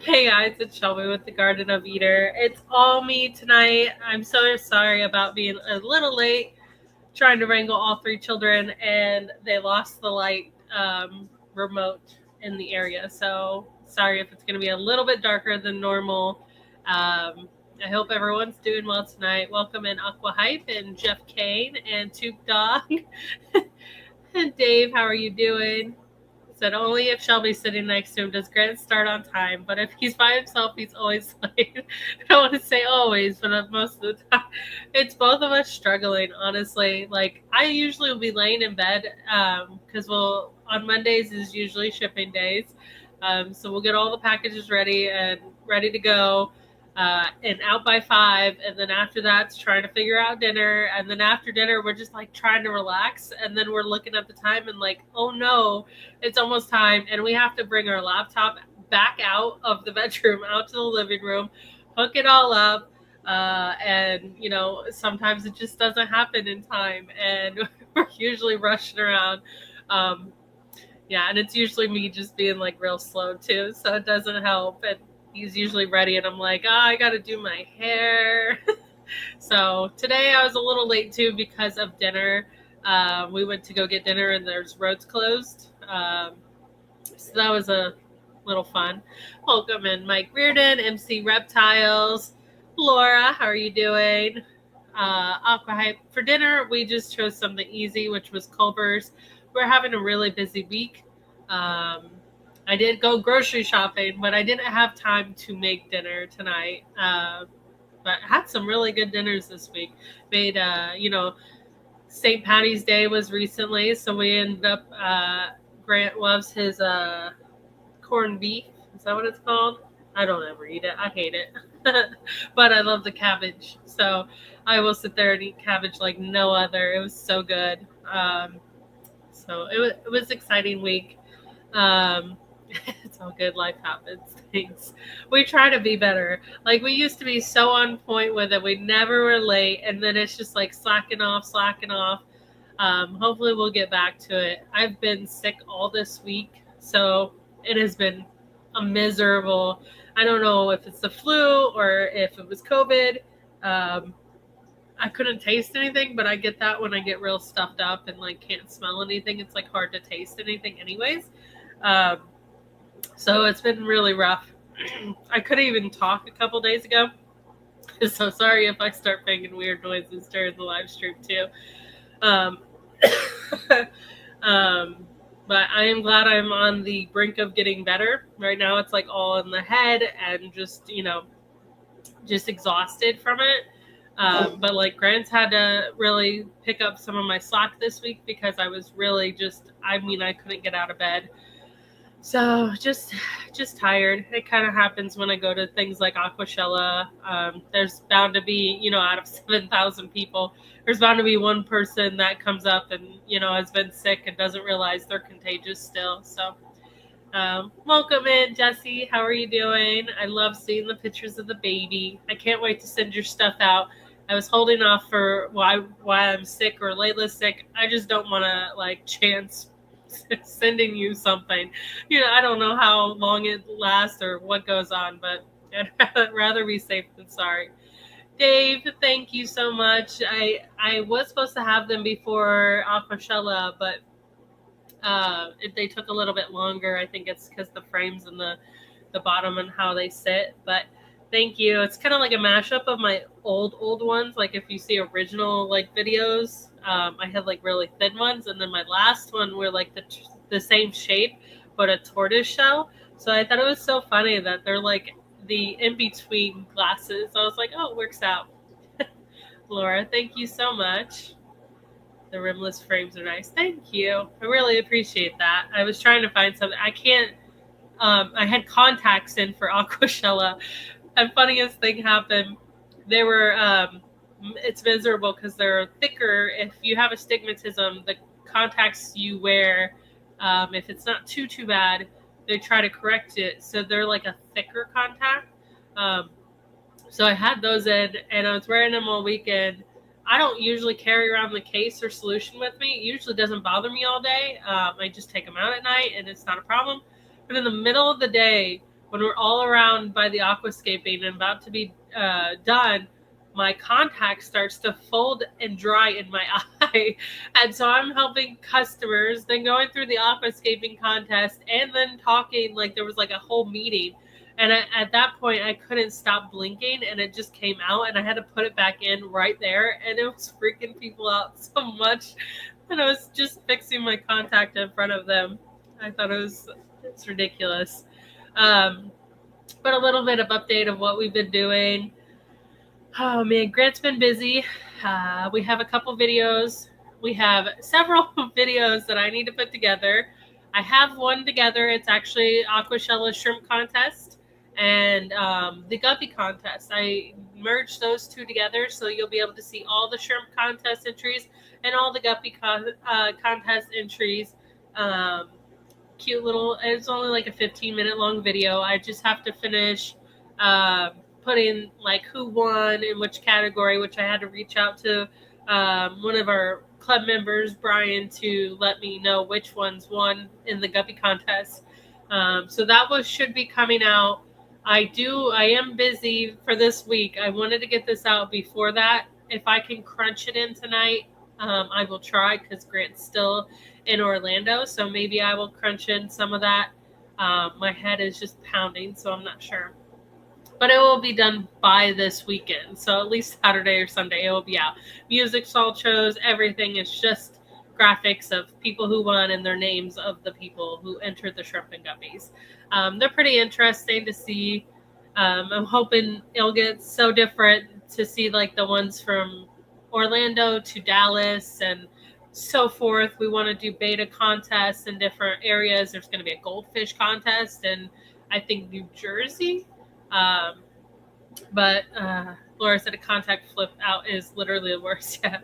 Hey guys, it's Shelby with the Garden of Eater. It's all me tonight. I'm so sorry about being a little late trying to wrangle all three children, and they lost the light remote in the area. So sorry if it's going to be a little bit darker than normal. I hope everyone's doing well tonight. Welcome in Aqua Hype and Jeff Kane and Toop Dog. And Dave, how are you doing? Said only if Shelby's sitting next to him does Grant start on time, but if he's by himself, he's always late. I don't want to say always, but most of the time, it's both of us struggling, honestly. Like, I usually will be laying in bed because on Mondays is usually shipping days. So we'll get all the packages ready and ready to go. And out by 5, and then after that's trying to figure out dinner, and then after dinner we're just like trying to relax, and then we're looking at the time and like, oh no, it's almost time, and we have to bring our laptop back out of the bedroom out to the living room, hook it all up, and sometimes it just doesn't happen in time, and we're usually rushing around. Yeah, and it's usually me just being like real slow too, so it doesn't help. And he's usually ready, and I'm like, I gotta do my hair. So today I was a little late too because of dinner. We went to go get dinner, and there's roads closed. So that was a little fun. Welcome in Mike Reardon, MC Reptiles. Laura, how are you doing? Aqua Hype. For dinner, we just chose something easy, which was Culver's. We're having a really busy week. I did go grocery shopping, but I didn't have time to make dinner tonight. But I had some really good dinners this week. Made, St. Patty's Day was recently, so we ended up, Grant loves his corned beef. Is that what it's called? I don't ever eat it. I hate it. But I love the cabbage. So I will sit there and eat cabbage like no other. It was so good. So it was an exciting week. It's all good. Life happens. Thanks. We try to be better. Like, we used to be so on point with it. We never were late, and then it's just like slacking off. Hopefully we'll get back to it. I've been sick all this week, so it has been a miserable. I don't know if it's the flu or if it was COVID. I couldn't taste anything, but I get that when I get real stuffed up and like can't smell anything. It's like hard to taste anything anyways. So it's been really rough. I couldn't even talk a couple days ago. So sorry if I start making weird noises during the live stream too. But I am glad I'm on the brink of getting better. Right now it's like all in the head and just exhausted from it. But like Grant's had to really pick up some of my slack this week because I was really I couldn't get out of bed. So just tired. It kind of happens when I go to things like Aquashella. There's bound to be, out of 7,000 people, there's bound to be one person that comes up and, has been sick and doesn't realize they're contagious still. So welcome in, Jesse. How are you doing? I love seeing the pictures of the baby. I can't wait to send your stuff out. I was holding off for why I'm sick or Layla's sick. I just don't want to chance sending you something. I don't know how long it lasts or what goes on, but I'd rather be safe than sorry. Dave, thank you so much. I was supposed to have them before Aquashella, but they took a little bit longer. I think it's because the frames and the bottom and how they sit, but thank you. It's kind of like a mashup of my old ones. Like if you see original videos, I have really thin ones, and then my last one were the same shape but a tortoise shell. So I thought it was so funny that they're the in-between glasses. I was like, oh, it works out. Laura, thank you so much. The rimless frames are nice. Thank you. I really appreciate that. I was trying to find something. I can't. I had contacts in for Aquashella. And funniest thing happened. They were. It's miserable because they're thicker. If you have astigmatism, the contacts you wear, if it's not too bad, they try to correct it. So they're like a thicker contact. So I had those in, and I was wearing them all weekend. I don't usually carry around the case or solution with me. It usually doesn't bother me all day. I just take them out at night, and it's not a problem. But in the middle of the day, when we're all around by the aquascaping and about to be done, my contact starts to fold and dry in my eye. And so I'm helping customers, then going through the aquascaping contest, and then talking, like there was like a whole meeting. And at that point, I couldn't stop blinking, and it just came out, and I had to put it back in right there, and it was freaking people out so much. And I was just fixing my contact in front of them. I thought it's ridiculous. But a little bit of update of what we've been doing. Oh man, Grant's been busy. We have a couple videos. We have several videos that I need to put together. I have one together. It's actually Aquashella's shrimp contest and the guppy contest. I merged those two together, so you'll be able to see all the shrimp contest entries and all the guppy contest entries. Cute little, it's only like a 15-minute long video. I just have to finish putting like who won in which category, which I had to reach out to one of our club members, Brian, to let me know which ones won in the guppy contest. So that should be coming out. I am busy for this week. I wanted to get this out before that. If I can crunch it in tonight, I will try, because Grant's still in Orlando, so maybe I will crunch in some of that. My head is just pounding, so I'm not sure. But it will be done by this weekend, so at least Saturday or Sunday it will be out. Music, salt shows, everything is just graphics of people who won and their names of the people who entered the shrimp and guppies. They're pretty interesting to see. I'm hoping it'll get so different to see like the ones from Orlando to Dallas and so forth. We want to do beta contests in different areas. There's going to be a goldfish contest in, I think, New Jersey. But Laura said a contact flip out is literally the worst yet.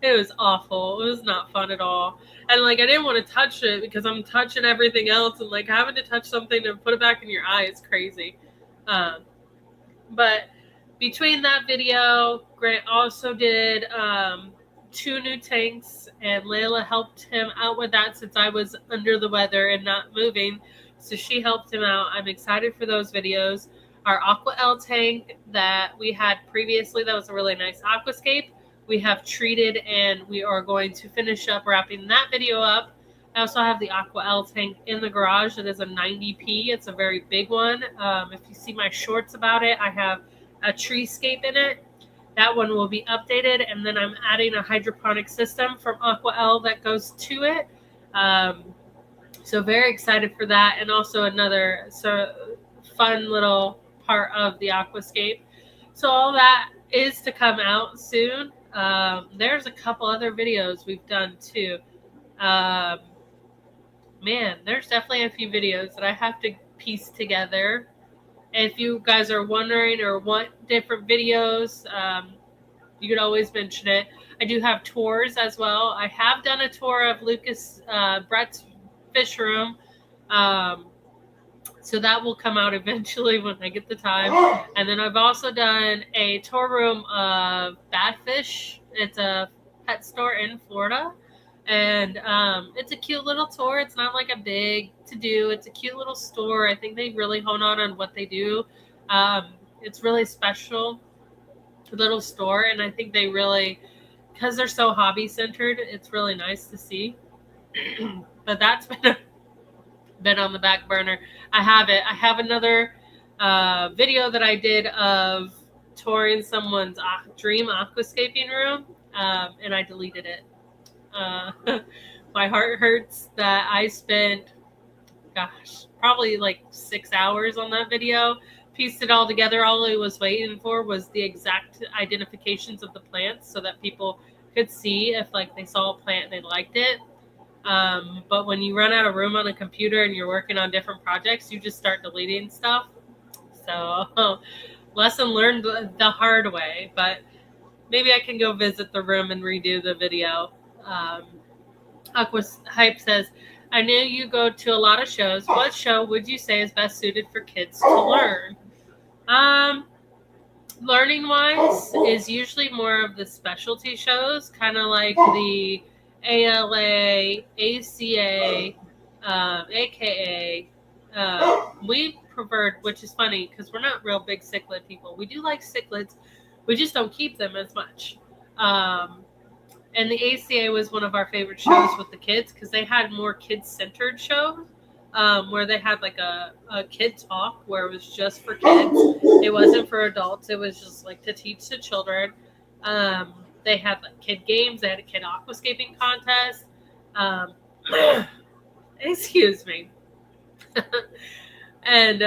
It was awful. It was not fun at all. And like I didn't want to touch it because I'm touching everything else, and like having to touch something and put it back in your eye is crazy. But between that video, Grant also did 2 new tanks, and Layla helped him out with that since I was under the weather and not moving. So she helped him out. I'm excited for those videos. Our Aqua L tank that we had previously, that was a really nice aquascape, we have treated, and we are going to finish up wrapping that video up. I also have the Aqua L tank in the garage. It is a 90p. It's a very big one. If you see my shorts about it, I have a treescape in it. That one will be updated, and then I'm adding a hydroponic system from Aqua L that goes to it. So very excited for that, and also another fun little part of the aquascape. So all that is to come out soon. There's a couple other videos we've done too. Man, there's definitely a few videos that I have to piece together. If you guys are wondering or want different videos, you could always mention it. I do have tours as well. I have done a tour of Brett's fish room. So that will come out eventually when I get the time. And then I've also done a tour room of Badfish. It's a pet store in Florida. And it's a cute little tour. It's not like a big to-do. It's a cute little store. I think they really hone on what they do. It's really special little store. And I think they really, because they're so hobby-centered, it's really nice to see. But that's been on the back burner. I have another video that I did of touring someone's dream aquascaping room, and I deleted it. My heart hurts that I spent, probably like 6 hours on that video, pieced it all together. All I was waiting for was the exact identifications of the plants so that people could see if like they saw a plant and they liked it. But when you run out of room on a computer and you're working on different projects, you just start deleting stuff. So lesson learned the hard way, but maybe I can go visit the room and redo the video. Hype says, I know you go to a lot of shows. What show would you say is best suited for kids to learn? Learning wise is usually more of the specialty shows, kind of like the ALA, ACA, AKA. We preferred, which is funny because we're not real big cichlid people. We do like cichlids, we just don't keep them as much. And the ACA was one of our favorite shows with the kids because they had more kids-centered shows where they had like a kid talk where it was just for kids. It wasn't for adults. It was just like to teach the children. They had like kid games. They had a kid aquascaping contest. Excuse me. And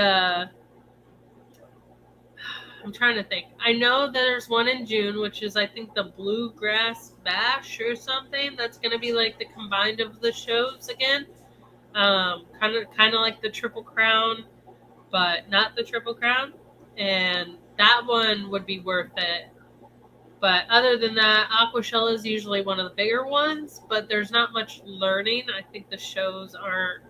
I'm trying to think. I know there's one in June, which is I think the Bluegrass Bash or something. That's going to be like the combined of the shows again. Kind of like the Triple Crown, but not the Triple Crown. And that one would be worth it. But other than that, Aquashell is usually one of the bigger ones, but there's not much learning. I think the shows aren't.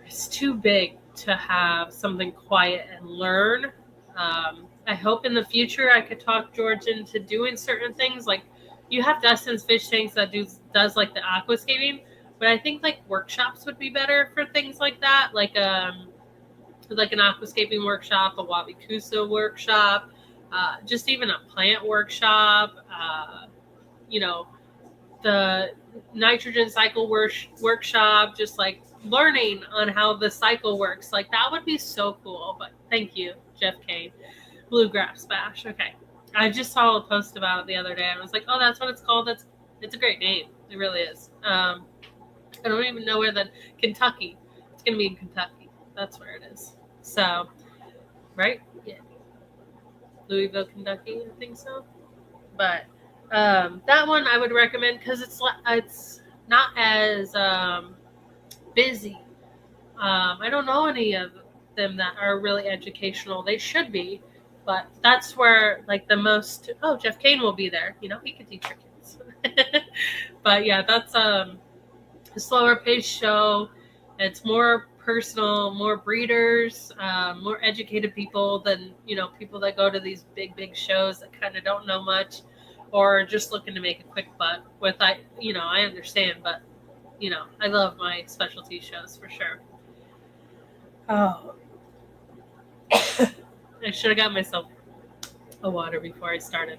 It's too big to have something quiet and learn. I hope in the future I could talk George into doing certain things. Like you have Dustin's fish tanks that does like the aquascaping, but I think like workshops would be better for things like that. Like an aquascaping workshop, a Wabikusa workshop, just even a plant workshop. The nitrogen cycle workshop, just like learning on how the cycle works. Like that would be so cool. But thank you, Jeff Kane. Bluegrass Bash. Okay. I just saw a post about it the other day and I was like, oh, that's what it's called. It's a great name. It really is. I don't even know where Kentucky. It's going to be in Kentucky. That's where it is. So, right? Yeah. Louisville, Kentucky, I think so. But that one I would recommend because it's not as busy. I don't know any of them that are really educational. They should be, but that's where like the most. Oh, Jeff Kane will be there. He could teach your kids. But yeah, that's a slower paced show. It's more personal, more breeders, more educated people than people that go to these big shows that kind of don't know much or just looking to make a quick buck. I understand, but I love my specialty shows for sure. Oh, I should have got myself a water before I started.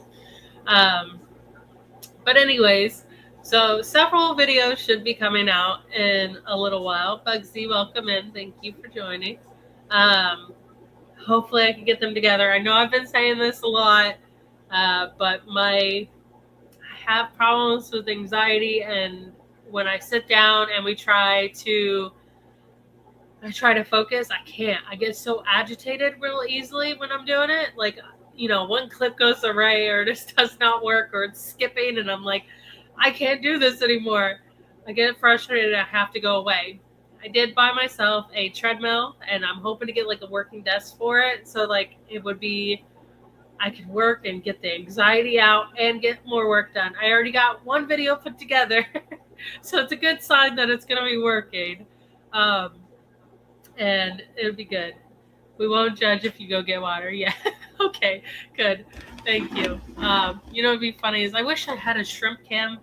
But anyways, so several videos should be coming out in a little while. Bugsy, welcome in. Thank you for joining. Hopefully I can get them together. I know I've been saying this a lot, but I have problems with anxiety, and when I sit down and I try to focus, I can't. I get so agitated real easily when I'm doing it. Like, one clip goes awry or just does not work or it's skipping and I'm like, I can't do this anymore. I get frustrated. I have to go away. I did buy myself a treadmill and I'm hoping to get like a working desk for it. So like it would be, I could work and get the anxiety out and get more work done. I already got one video put together. So it's a good sign that it's going to be working. And it'll be good. We won't judge if you go get water. Yeah. Okay, good. Thank you. What'd be funny is I wish I had a shrimp cam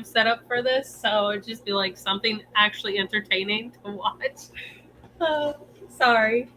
set up for this. So it'd just be like something actually entertaining to watch. Sorry.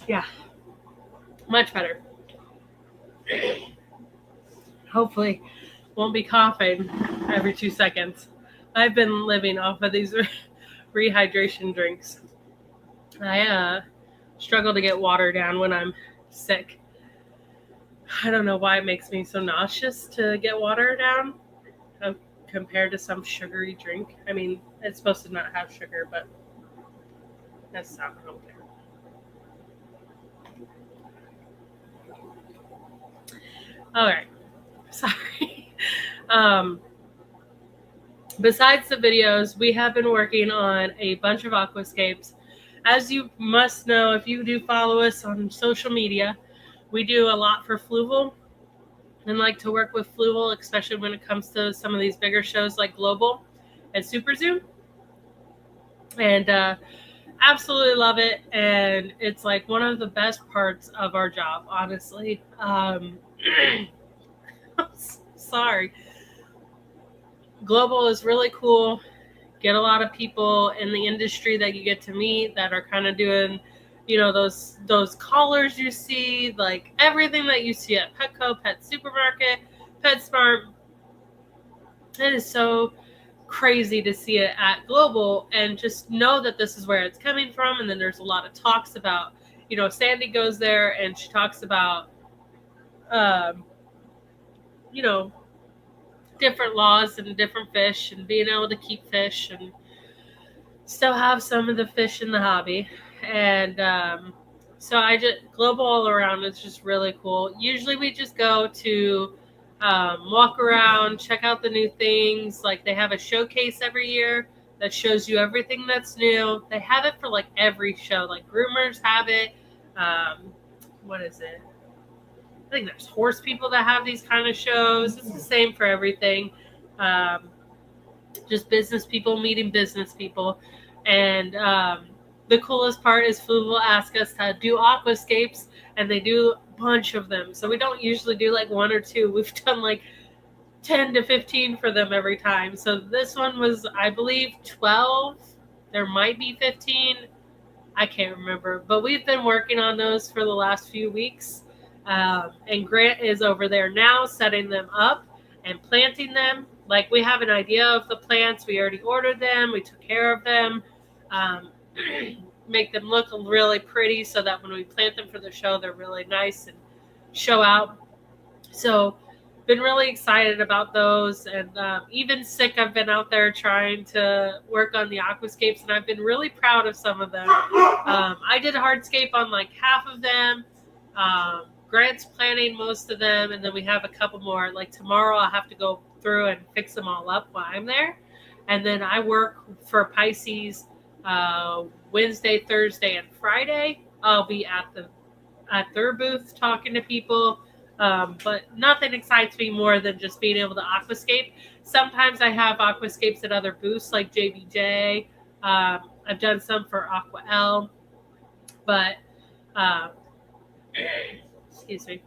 Yeah, much better. Hopefully, won't be coughing every 2 seconds. I've been living off of these rehydration drinks. I struggle to get water down when I'm sick. I don't know why it makes me so nauseous to get water down compared to some sugary drink. I mean, it's supposed to not have sugar, but that's not okay. All right. Sorry. besides the videos, we have been working on a bunch of aquascapes. As you must know, if you do follow us on social media, we do a lot for Fluval and like to work with Fluval, especially when it comes to some of these bigger shows like Global and Super Zoom. And absolutely love it. And it's like one of the best parts of our job, honestly. Sorry. Global is really cool. Get a lot of people in the industry that you get to meet that are kind of doing, you know, those collars you see, like everything that you see at Petco, Pet Supermarket, PetSmart. It is so crazy to see it at Global and just know that this is where it's coming from. And then there's a lot of talks about, you know, Sandy goes there and she talks about, you know, different laws and different fish and being able to keep fish and still have some of the fish in the hobby. And so Global all around is just really cool. Usually we just go to walk around, check out the new things. Like they have a showcase every year that shows you everything that's new. They have it for like every show. Like groomers have it. What is it? I think there's horse people that have these kind of shows. It's the same for everything. Just business people meeting business people. And the coolest part is Fluval will ask us to do aquascapes, and they do a bunch of them. So we don't usually do like one or two. We've done like 10 to 15 for them every time. So this one was, I believe, 12. There might be 15. I can't remember. But we've been working on those for the last few weeks. And Grant is over there now setting them up and planting them. Like we have an idea of the plants. We already ordered them. We took care of them. Make them look really pretty so that when we plant them for the show, they're really nice and show out. So been really excited about those. And even sick, I've been out there trying to work on the aquascapes, and I've been really proud of some of them. I did hardscape on like half of them. Grant's planning most of them, and then we have a couple more. Like tomorrow I'll have to go through and fix them all up while I'm there. And then I work for Pisces Wednesday, Thursday, and Friday. I'll be at their booth talking to people. But nothing excites me more than just being able to aquascape. Sometimes I have aquascapes at other booths like JBJ. I've done some for Aqua but excuse me.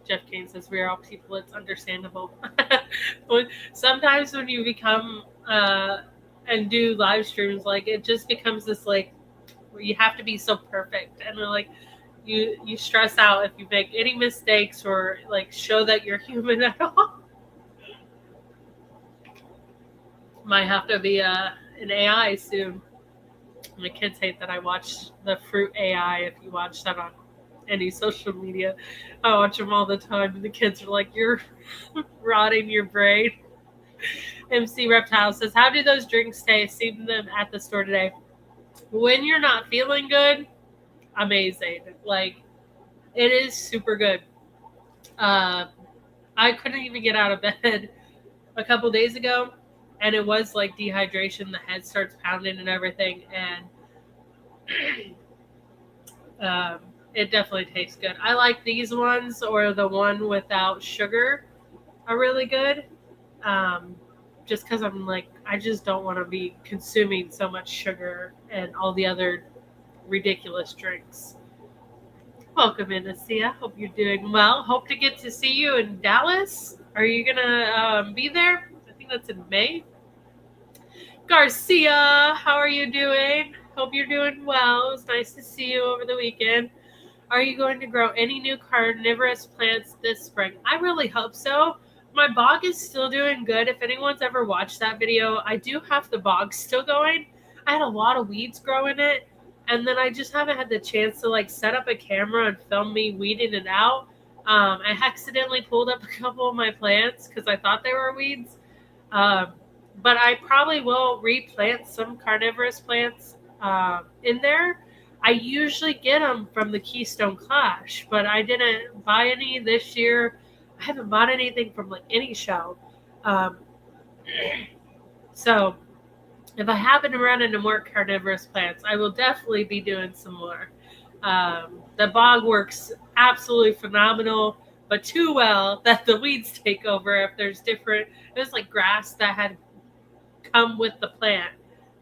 Jeff Kane says we're all people. It's understandable. But sometimes when you become and do live streams, like it just becomes this like where you have to be so perfect, and like you stress out if you make any mistakes or like show that you're human at all. Might have to be an AI soon. My kids hate that I watch the Fruit AI. If you watch that on any social media, I watch them all the time, and the kids are like, "You're rotting your brain." MC Reptile says, "How do those drinks taste? Seen them at the store today. When you're not feeling good, amazing. Like it is super good. I couldn't even get out of bed a couple days ago, and it was like dehydration. The head starts pounding and everything, and it definitely tastes good. I like these ones, or the one without sugar are really good. Just because I'm like, I just don't want to be consuming so much sugar and all the other ridiculous drinks." Welcome in, Asia. Hope you're doing well. Hope to get to see you in Dallas. Are you gonna be there? I think that's in May. Garcia, how are you doing? Hope you're doing well. It was nice to see you over the weekend. Are you going to grow any new carnivorous plants this spring? I really hope so. My bog is still doing good. If anyone's ever watched that video, I do have the bog still going. I had a lot of weeds grow in it, and then I just haven't had the chance to like set up a camera and film me weeding it out. I accidentally pulled up a couple of my plants because I thought they were weeds. But I probably will replant some carnivorous plants in there. I usually get them from the Keystone Clash, but I didn't buy any this year. I haven't bought anything from like any show. So if I happen to run into more carnivorous plants, I will definitely be doing some more. The bog works absolutely phenomenal, but too well that the weeds take over if there's different. It was like grass that had come with the plant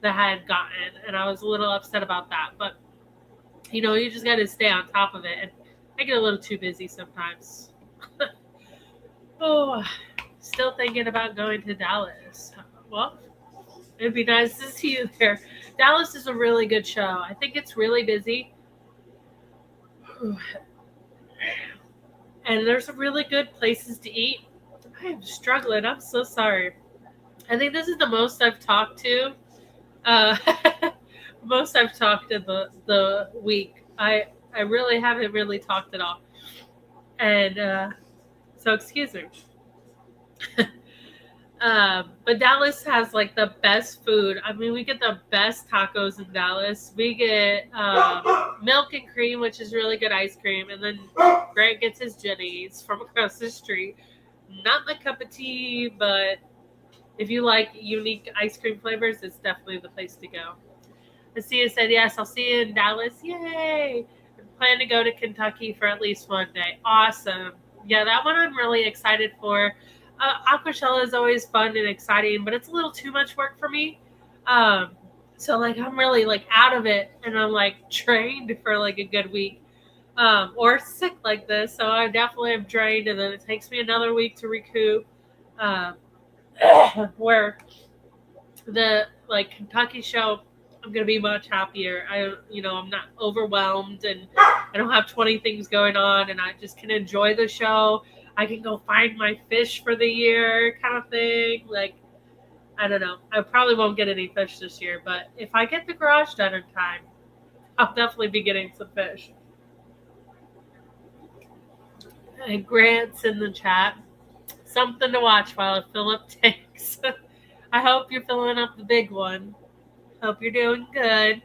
that I had gotten, and I was a little upset about that. But you just got to stay on top of it, and I get a little too busy sometimes. Oh, still thinking about going to Dallas. Well, it'd be nice to see you there. Dallas is a really good show. I think it's really busy. And there's some really good places to eat. I am struggling. I'm so sorry. I think this is the most I've talked to. Uh, most I've talked in the week. I really haven't really talked at all. And so excuse me. But Dallas has like the best food. I mean, we get the best tacos in Dallas. We get milk and cream, which is really good ice cream, and then Grant gets his Jenny's from across the street. Not my cup of tea, but if you like unique ice cream flavors, it's definitely the place to go. Asia said, yes, I'll see you in Dallas. Yay! I plan to go to Kentucky for at least one day. Awesome. Yeah, that one I'm really excited for. Aquashella is always fun and exciting, but it's a little too much work for me. So like I'm really like out of it, and I'm like trained for like a good week, or sick like this. So I definitely am drained, and then it takes me another week to recoup. Um, where the like Kentucky show, I'm gonna be much happier. I'm not overwhelmed, and I don't have 20 things going on, and I just can enjoy the show. I can go find my fish for the year, kind of thing. Like, I don't know. I probably won't get any fish this year, but if I get the garage done in time, I'll definitely be getting some fish. And Grant's in the chat. Something to watch while I fill up tanks. I hope you're filling up the big one. Hope you're doing good.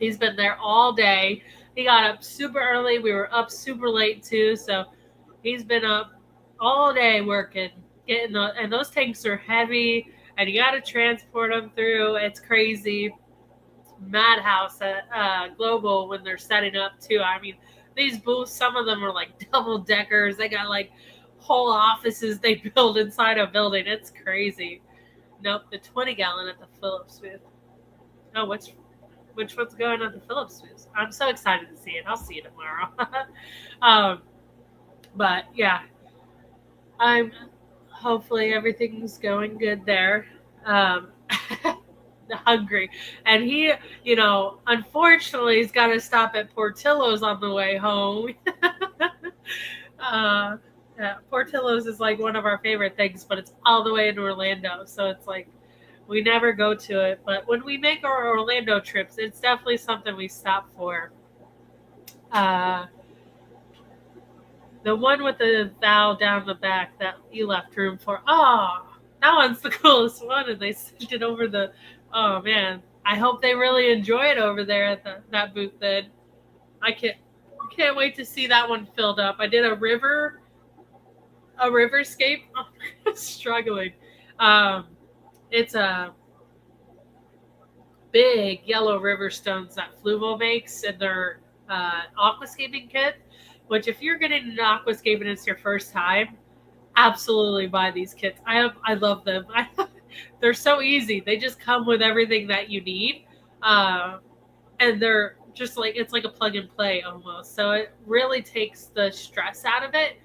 He's been there all day. He got up super early. We were up super late too, so he's been up all day working, and those tanks are heavy, and you got to transport them through. It's crazy. Madhouse at Global when they're setting up too. I mean, these booths, some of them are like double deckers. They got like whole offices they build inside a building. It's crazy. Nope, the 20-gallon at the Phillips booth. Oh, which one's going on the Phillips booth? I'm so excited to see it. I'll see you tomorrow. But yeah, I'm hopefully everything's going good there. Hungry, and he, unfortunately, he's got to stop at Portillo's on the way home. Yeah, Portillo's is like one of our favorite things, but it's all the way in Orlando, so it's like we never go to it. But when we make our Orlando trips, it's definitely something we stop for. The one with the valve down the back that you left room for. Oh, that one's the coolest one, and they sent it over the. Oh man, I hope they really enjoy it over there at that booth. Then I can't wait to see that one filled up. I did a riverscape. Oh, I'm struggling. It's a big yellow river stones that Fluval makes in their aquascaping kit. Which, if you're getting into aquascaping and it's your first time, absolutely buy these kits. I love them. They're so easy. They just come with everything that you need, and they're just like it's like a plug and play almost. So it really takes the stress out of it.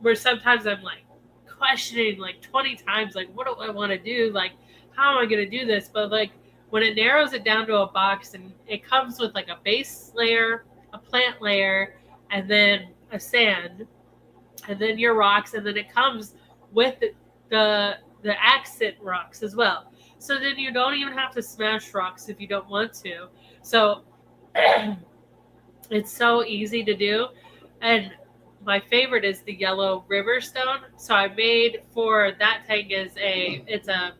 Where sometimes I'm like questioning like 20 times, like what do I want to do? Like how am I going to do this? But like when it narrows it down to a box and it comes with like a base layer, a plant layer, and then a sand, and then your rocks, and then it comes with the accent rocks as well. So then you don't even have to smash rocks if you don't want to. So it's so easy to do. And my favorite is the yellow river stone. So I made for that tank it's a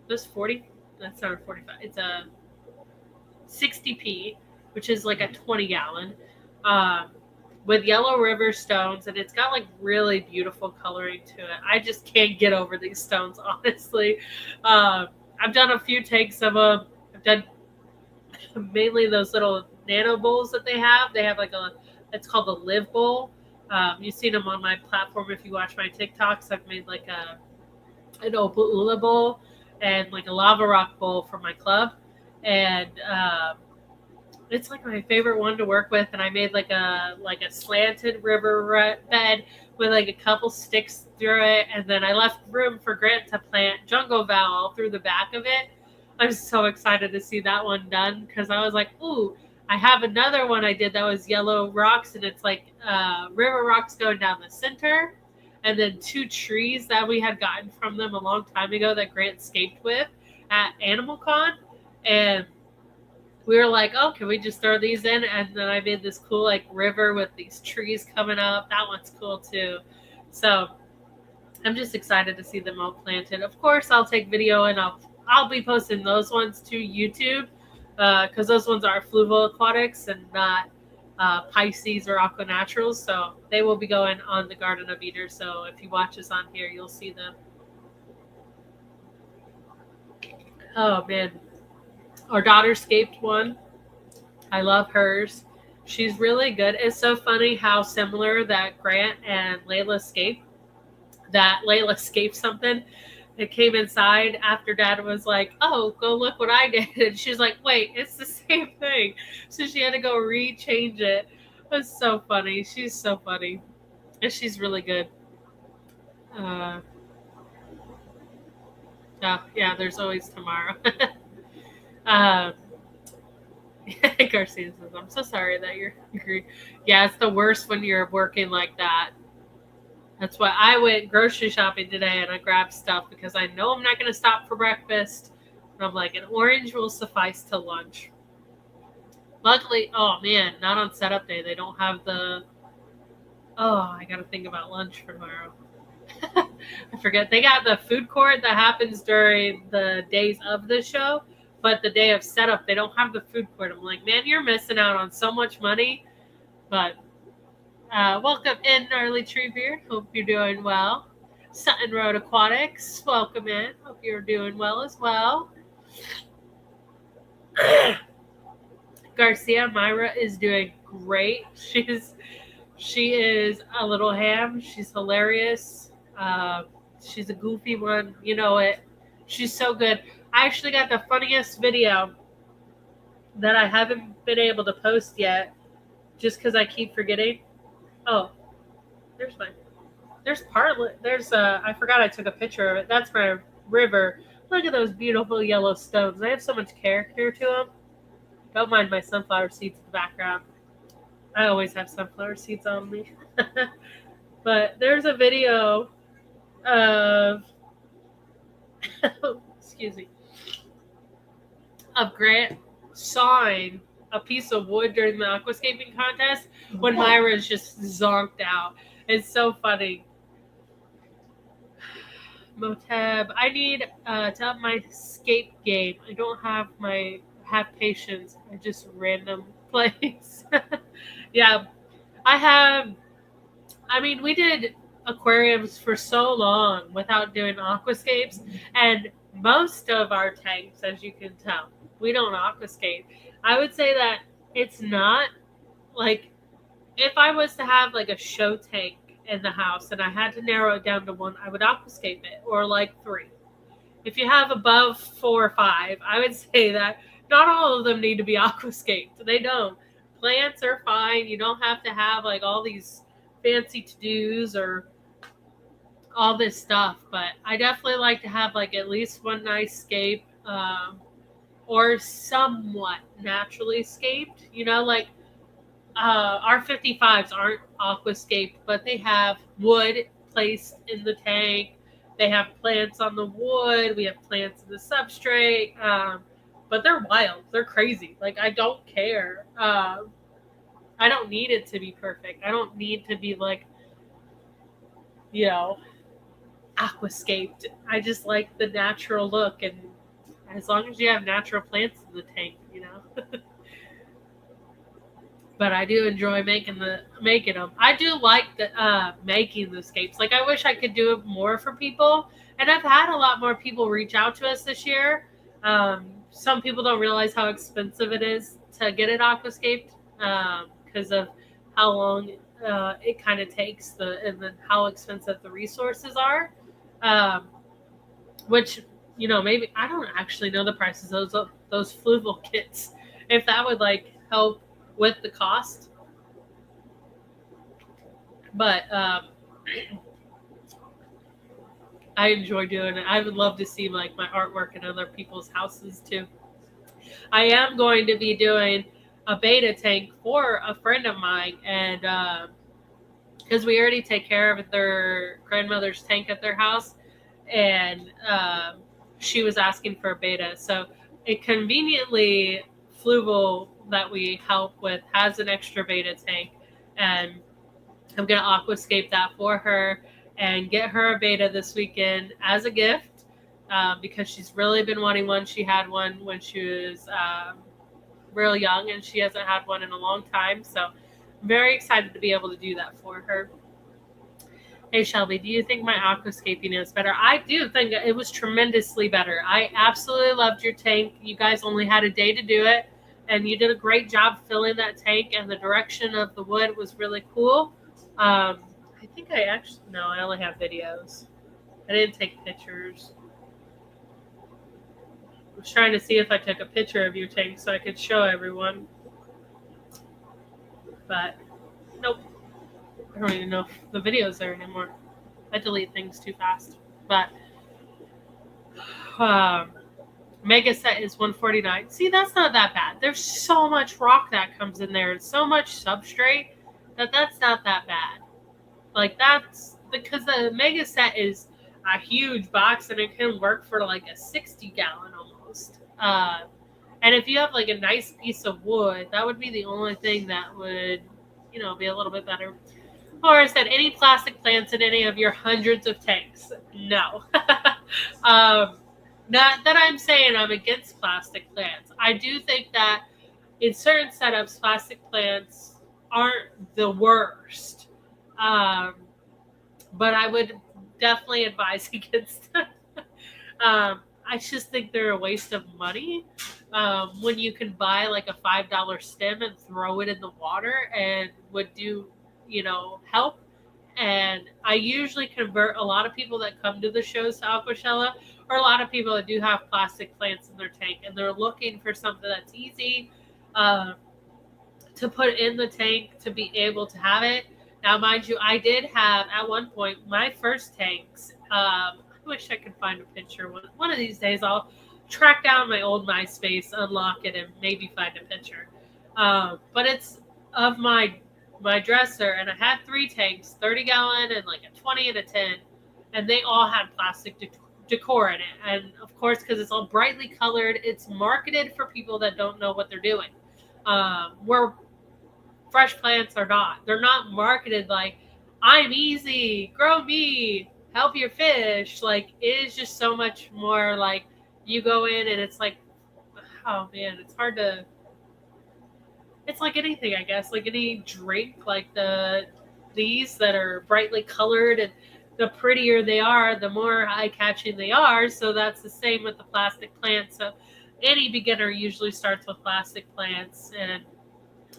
this 40 that's not a 45. It's a 60p, which is like a 20-gallon. with yellow river stones, and it's got like really beautiful coloring to it. I just can't get over these stones, honestly. I've done a few takes of them. I've done mainly those little nano bowls that they have. They have like it's called the Live Bowl. You've seen them on my platform if you watch my TikToks. I've made like an Opalula bowl and like a lava rock bowl for my club, and it's like my favorite one to work with. And I made like a slanted river bed with like a couple sticks through it, and then I left room for Grant to plant jungle val through the back of it. I'm so excited to see that one done because I was like, ooh, I have another one I did that was yellow rocks, and it's like river rocks going down the center, and then 2 trees that we had gotten from them a long time ago that Grant scaped with at Animal Con. And we were like, oh, can we just throw these in? And then I made this cool like river with these trees coming up. That one's cool too. So I'm just excited to see them all planted. Of course, I'll take video and I'll be posting those ones to YouTube because those ones are fluval aquatics and not Pisces or aqua naturals. So they will be going on the Garden of Eden. So if you watch us on here, you'll see them. Oh man, our daughter scaped one. I love hers. She's really good. It's so funny how similar that Grant and Layla scaped. That Layla scaped something. It came inside after Dad was like, oh, go look what I did. And she's like, wait, it's the same thing. So she had to go rechange it. It was so funny. She's so funny. And she's really good. Oh, yeah, there's always tomorrow. Garcia says, I'm so sorry that you're hungry. Yeah, it's the worst when you're working like that. That's why I went grocery shopping today and I grabbed stuff because I know I'm not going to stop for breakfast. And I'm like, an orange will suffice to lunch. Luckily, oh man, not on setup day. They don't have the. Oh, I got to think about lunch for tomorrow. I forget. They got the food court that happens during the days of the show, but the day of setup, they don't have the food court. I'm like, man, you're missing out on so much money. But welcome in, Gnarly Treebeard. Hope you're doing well. Sutton Road Aquatics, welcome in. Hope you're doing well as well. Garcia Myra is doing great. She is a little ham. She's hilarious. She's a goofy one. You know it. She's so good. I actually got the funniest video that I haven't been able to post yet just because I keep forgetting. Oh, there's mine. I forgot I took a picture of it. That's my river. Look at those beautiful yellow stones. They have so much character to them. Don't mind my sunflower seeds in the background. I always have sunflower seeds on me. But there's a video of, excuse me, of Grant sawing a piece of wood during the aquascaping contest when Myra's just zonked out. It's so funny. Moteb, I need to up my scape game. I don't have patience. I just random plays. Yeah, we did aquariums for so long without doing aquascapes, and most of our tanks, as you can tell, we don't aquascape. I would say that it's not like if I was to have like a show tank in the house and I had to narrow it down to one, I would aquascape it, or like 3. If you have above 4 or 5, I would say that not all of them need to be aquascaped. They don't. Plants are fine. You don't have to have like all these fancy to-dos or all this stuff, but I definitely like to have like at least one nice scape, or somewhat naturally scaped. You know, like our 55s aren't aquascaped, but they have wood placed in the tank. They have plants on the wood. We have plants in the substrate. But they're wild. They're crazy. Like, I don't care. I don't need it to be perfect. I don't need to be like, aquascaped. I just like the natural look, and as long as you have natural plants in the tank, but I do enjoy making them. I do like making the scapes. Like, I wish I could do it more for people, and I've had a lot more people reach out to us this year. Some people don't realize how expensive it is to get it aquascaped because of how long it kind of takes and then how expensive the resources are. Which, maybe I don't actually know the prices of those fluval kits. If that would like help with the cost, but I enjoy doing it. I would love to see like my artwork in other people's houses too. I am going to be doing a beta tank for a friend of mine, and because we already take care of their grandmother's tank at their house, and she was asking for a beta. So it conveniently, Fluval that we help with has an extra beta tank, and I'm going to aquascape that for her and get her a beta this weekend as a gift because she's really been wanting one. She had one when she was real young, and she hasn't had one in a long time. So I'm very excited to be able to do that for her. Hey, Shelby, do you think my aquascaping is better? I do think it was tremendously better. I absolutely loved your tank. You guys only had a day to do it, and you did a great job filling that tank, and the direction of the wood was really cool. I think I only have videos. I didn't take pictures. I was trying to see if I took a picture of your tank so I could show everyone. But, nope. I don't even know if the video's there anymore. I delete things too fast. But mega set is $149. See, that's not that bad. There's so much rock that comes in there and so much substrate that's not that bad. Like, that's because the mega set is a huge box and it can work for like a 60-gallon almost. And if you have like a nice piece of wood, that would be the only thing that would, be a little bit better. Or is that any plastic plants in any of your hundreds of tanks? No. Not that I'm saying I'm against plastic plants. I do think that in certain setups, plastic plants aren't the worst. But I would definitely advise against them. I just think they're a waste of money when you can buy like a $5 stem and throw it in the water and would do help. And I usually convert a lot of people that come to the shows to Aquashella, or a lot of people that do have plastic plants in their tank, and they're looking for something that's easy to put in the tank to be able to have it. Now, mind you, I did have at one point my first tanks. I wish I could find a picture. One of these days I'll track down my old MySpace, unlock it, and maybe find a picture. But it's of my dresser, and I had 3 tanks, 30-gallon and like a 20 and a 10, and they all had plastic decor in it. And of course, because it's all brightly colored, it's marketed for people that don't know what they're doing. Where fresh plants are not. They're not marketed like, I'm easy, grow me, help your fish. Like, it is just so much more like you go in and it's like, oh man, it's hard to. It's like anything, I guess, like any drink, like these that are brightly colored, and the prettier they are, the more eye-catching they are. So that's the same with the plastic plants. So any beginner usually starts with plastic plants, and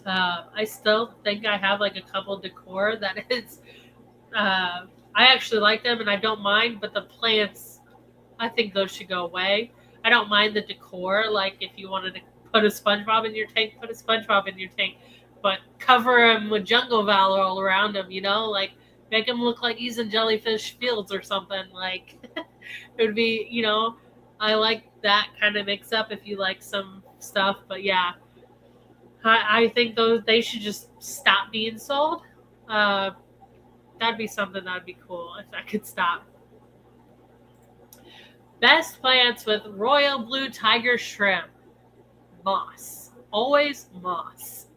I still think I have like a couple decor that is, I actually like them and I don't mind, but the plants, I think those should go away. I don't mind the decor, like if you wanted to put a SpongeBob in your tank, put a SpongeBob in your tank, but cover him with jungle valor all around him, like make him look like he's in Jellyfish Fields or something. Like, it would be, I like that kind of mix up if you like some stuff. But yeah, I think they should just stop being sold. That'd be something that'd be cool if that could stop. Best plants with royal blue tiger shrimp. Moss. Always moss.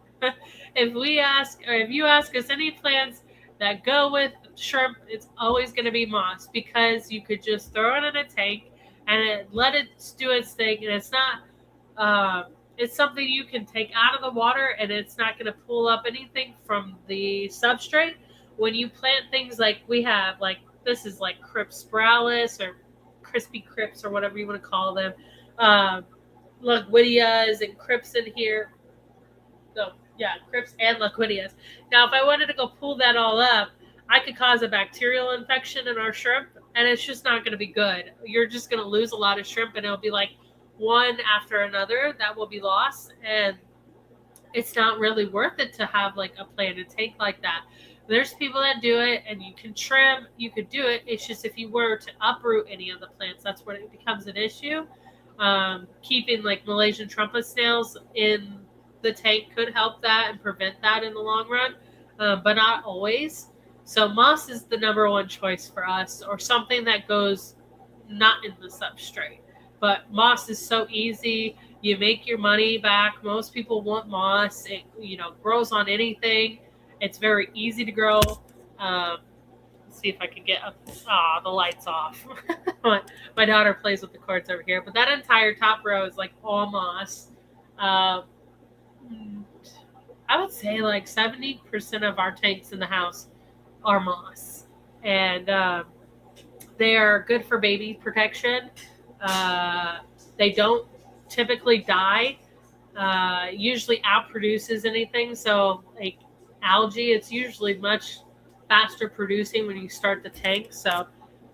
If you ask us any plants that go with shrimp, it's always going to be moss, because you could just throw it in a tank and let it do its thing, and it's not It's something you can take out of the water and it's not going to pull up anything from the substrate. When you plant things like we have, like this is like Crypspiralis or crispy crypts or whatever you want to call them. Liquidias and crypts in here. So yeah, crypts and liquidias. Now, if I wanted to go pull that all up, I could cause a bacterial infection in our shrimp, and it's just not going to be good. You're just going to lose a lot of shrimp, and it'll be like one after another that will be lost, and it's not really worth it to have like a planted tank like that. There's people that do it, and you can trim, you could do it. It's just if you were to uproot any of the plants, that's when it becomes an issue. Keeping like Malaysian trumpet snails in the tank could help that and prevent that in the long run, but not always. So moss is the number one choice for us, or something that goes not in the substrate. But moss is so easy. You make your money back. Most people want moss. It grows on anything. It's very easy to grow. Let's see if I can get the lights off. My daughter plays with the cords over here, but that entire top row is like all moss. I would say like 70% of our tanks in the house are moss, and they are good for baby protection. They don't typically die. Usually outproduces anything. So like algae, it's usually much faster producing when you start the tank. So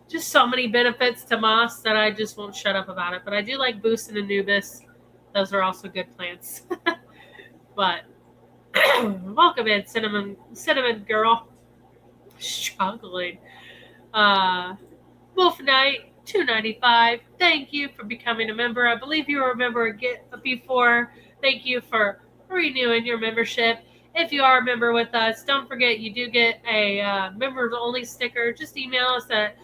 just so many benefits to moss that I just won't shut up about it. But I do like Boost and Anubis. Those are also good plants. But welcome in, cinnamon girl. Struggling. Wolf Knight, $2.95. Thank you for becoming a member. I believe you were a member before. Thank you for renewing your membership. If you are a member with us, don't forget you do get a members only sticker. Just email us at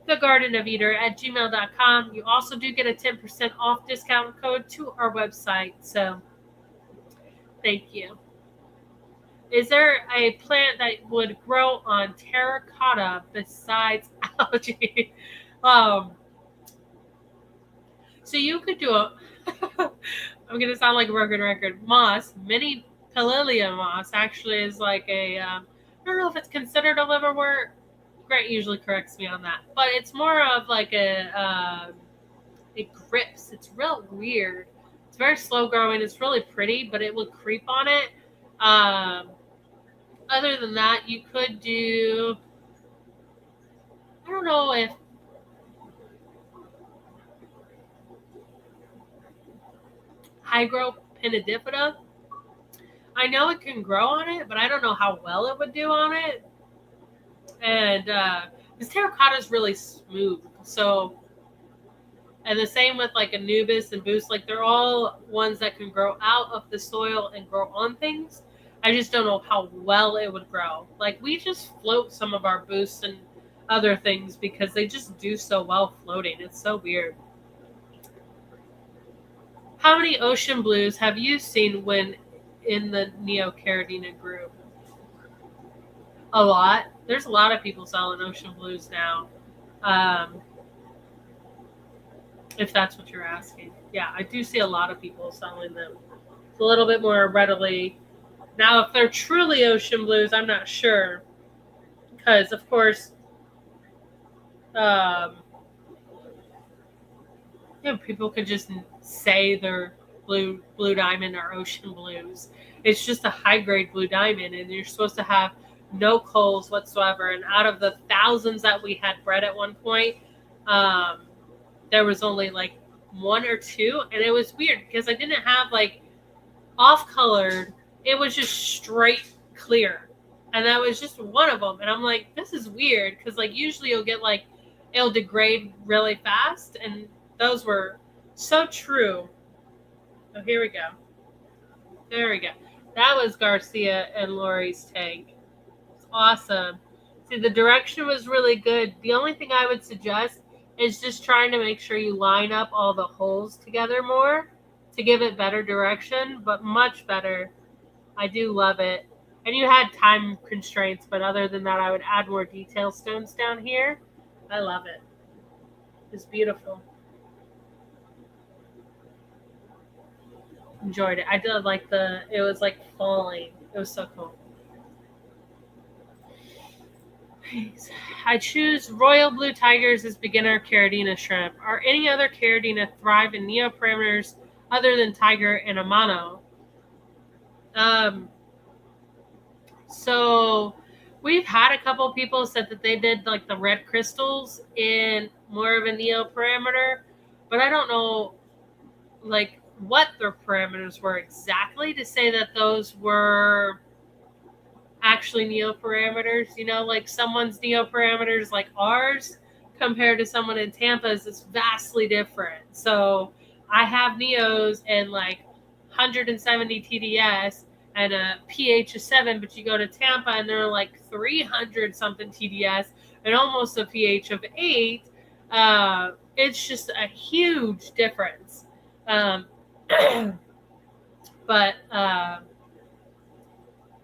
thegardenofeater@gmail.com. You also do get a 10% off discount code to our website. So thank you. Is there a plant that would grow on terracotta besides algae? So you could do I'm going to sound like a broken record. Moss, mini Palilia moss actually is like I don't know if it's considered a liverwort. Grant usually corrects me on that. But it's more of like it grips. It's real weird. It's very slow growing. It's really pretty, but it will creep on it. Other than that, you could do, I don't know if Hygropenidipida. I know it can grow on it, but I don't know how well it would do on it. And this terracotta is really smooth. So, and the same with like Anubis and Boost. Like they're all ones that can grow out of the soil and grow on things. I just don't know how well it would grow. Like we just float some of our Boosts and other things because they just do so well floating. It's so weird. How many ocean blues have you seen when in the Neocaridina group? A lot. There's a lot of people selling ocean blues now. If that's what you're asking. Yeah, I do see a lot of people selling them. It's a little bit more readily. Now, if they're truly ocean blues, I'm not sure. Because, of course, people could just say they're blue diamond or ocean blues. It's just a high-grade blue diamond, and you're supposed to have no coals whatsoever. And out of the thousands that we had bred at one point, there was only like one or two. And it was weird because I didn't have like off-colored. It was just straight clear. And that was just one of them. And I'm like, this is weird. Because like usually you'll get like, it'll degrade really fast. And those were so true. Oh, here we go. There we go. That was Garcia and Lori's tank. It's awesome. See, the direction was really good. The only thing I would suggest is just trying to make sure you line up all the holes together more to give it better direction, but much better. I do love it. And you had time constraints, but other than that, I would add more detail stones down here. I love it. It's beautiful. enjoyed it. I did like it was like falling. It was so cool. I choose royal blue tigers as beginner Caridina shrimp. Are any other Caridina thrive in neoparameters other than tiger and amano? Um, so we've had a couple people said that they did like the red crystals in more of a neoparameter, but I don't know like what their parameters were exactly to say that those were actually neoparameters. You know, like someone's neoparameters like ours compared to someone in Tampa's is vastly different. So I have neos and like 170 TDS and a pH of 7, but you go to Tampa and they're like 300 something TDS and almost a pH of 8. It's just a huge difference. Um, but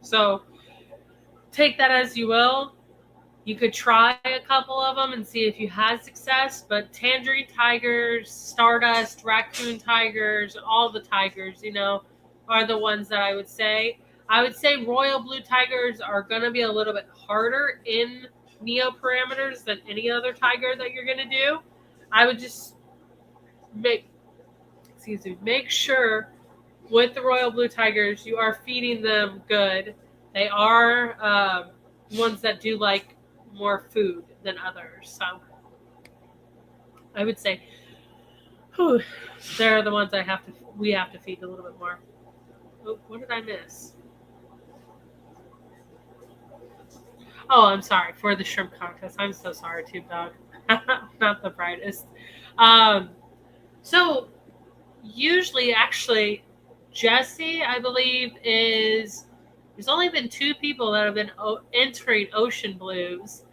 so take that as you will. You could try a couple of them and see if you had success, but tangerine tigers, stardust, raccoon tigers, all the tigers, you know, are the ones that I would say. I would say royal blue tigers are going to be a little bit harder in neoparameters than any other tiger that you're going to do. I would just make sure with the royal blue tigers you are feeding them good. They are ones that do like more food than others. So I would say they're the ones we have to feed a little bit more. Oh, what did I miss? Oh, I'm sorry for the shrimp contest. I'm so sorry, Tube Dog. Not the brightest. So usually, actually, Jesse, I believe, there's only been 2 people that have been entering Ocean Blues,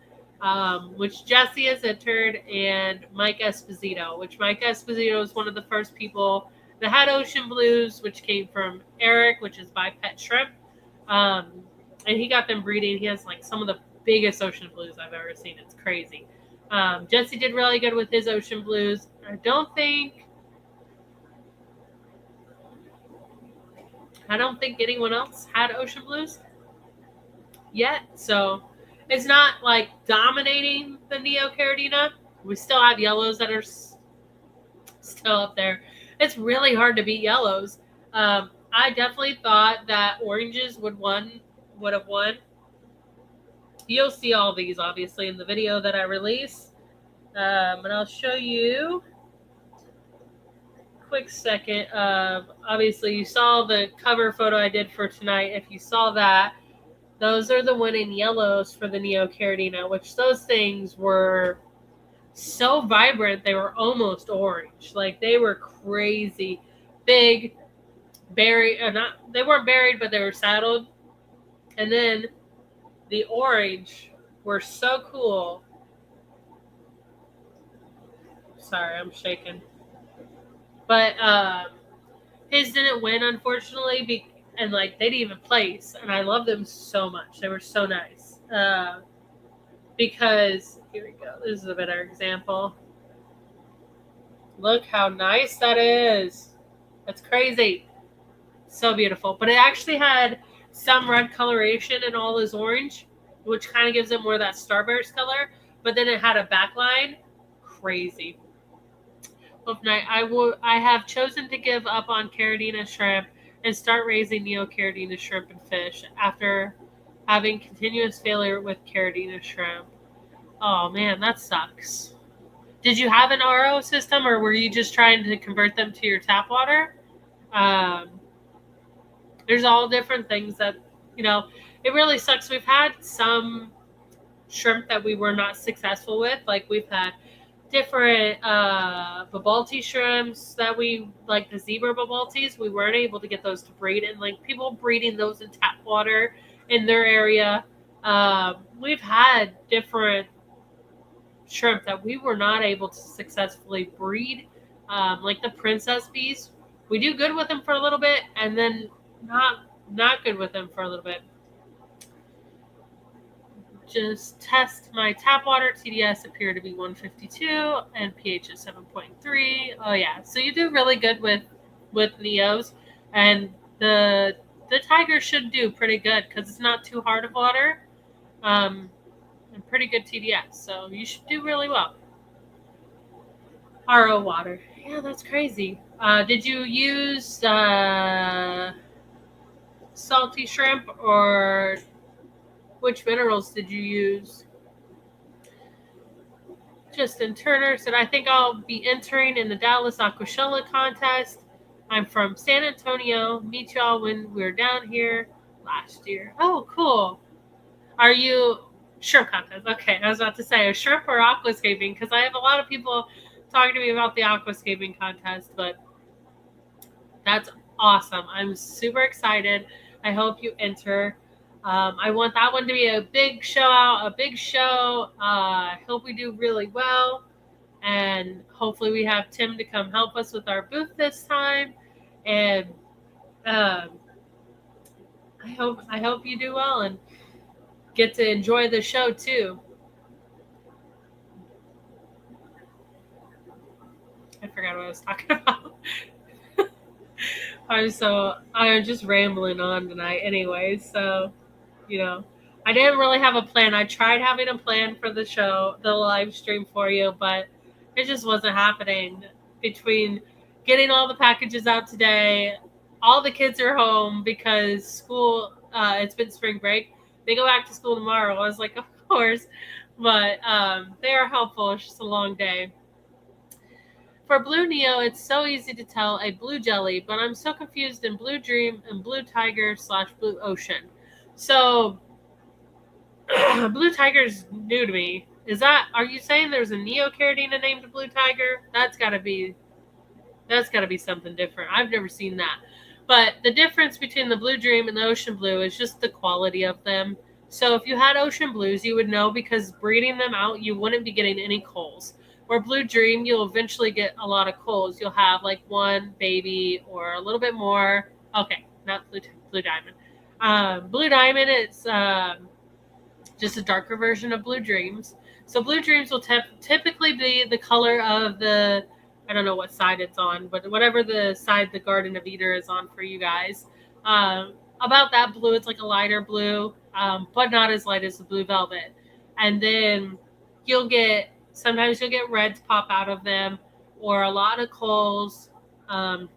which Jesse has entered, and Mike Esposito, which Mike Esposito is one of the first people that had Ocean Blues, which came from Eric, which is by Pet Shrimp. And he got them breeding. He has like some of the biggest Ocean Blues I've ever seen. It's crazy. Jesse did really good with his Ocean Blues. I don't think anyone else had Ocean Blues yet. So it's not like dominating the Neocaridina. We still have yellows that are still up there. It's really hard to beat yellows. I definitely thought that oranges would have won. You'll see all these obviously in the video that I release. And I'll show you quick second. Obviously you saw the cover photo I did for tonight. If you saw that, those are the winning yellows for the Neocaridina, which those things were so vibrant they were almost orange. Like they were crazy big, buried. They weren't buried, but they were saddled. And then the orange were so cool. Sorry, I'm shaking. But his didn't win, unfortunately, and like they didn't even place. And I love them so much. They were so nice. Because here we go. This is a better example. Look how nice that is. That's crazy. So beautiful. But it actually had some red coloration in all his orange, which kind of gives it more of that starburst color. But then it had a backline. Crazy. I have chosen to give up on Caridina shrimp and start raising Neocaridina shrimp and fish after having continuous failure with Caridina shrimp. Oh man, that sucks. Did you have an RO system, or were you just trying to convert them to your tap water? There's all different things that, it really sucks. We've had some shrimp that we were not successful with. Like we've had different babalti shrimps that we like, the zebra babaltis. We weren't able to get those to breed, and like people breeding those in tap water in their area. We've had different shrimp that we were not able to successfully breed, like the princess bees. We do good with them for a little bit, and then not good with them for a little bit. Just test my tap water. TDS appear to be 152 and pH is 7.3. Oh yeah, so you do really good with Neos. And the tiger should do pretty good because it's not too hard of water, and pretty good TDS. So you should do really well. RO water. Yeah, that's crazy. Did you use salty shrimp, or which minerals did you use? Justin Turner said, I think I'll be entering in the Dallas Aquashella contest. I'm from San Antonio. Meet y'all when we were down here last year. Oh, cool. Are you shrimp contest? Okay, I was about to say a shrimp or aquascaping because I have a lot of people talking to me about the aquascaping contest, but that's awesome. I'm super excited. I hope you enter. I want that one to be a big show. I hope we do really well. And hopefully we have Tim to come help us with our booth this time. And I hope you do well and get to enjoy the show too. I forgot what I was talking about. I'm just rambling on tonight anyway, so I didn't really have a plan. I tried having a plan for the show, the live stream for you, but it just wasn't happening. Between getting all the packages out today, all the kids are home because school, it's been spring break. They go back to school tomorrow. I was like, of course, but they are helpful. It's just a long day. For Blue Neo, it's so easy to tell a blue jelly, but I'm so confused in Blue Dream and Blue Tiger / Blue Ocean. So, Blue Tiger's new to me. Are you saying there's a Neocaridina named Blue Tiger? That's gotta be something different. I've never seen that. But the difference between the Blue Dream and the Ocean Blue is just the quality of them. So if you had Ocean Blues, you would know because breeding them out, you wouldn't be getting any culls. Or Blue Dream, you'll eventually get a lot of culls. You'll have like one baby or a little bit more. Okay, not Blue Diamond. Blue Diamond is just a darker version of Blue Dreams. So Blue Dreams will typically be the color of I don't know what side it's on, but whatever the side the Garden of Eden is on for you guys. About that blue, it's like a lighter blue, but not as light as the Blue Velvet. And then sometimes you'll get reds pop out of them, or a lot of culls. And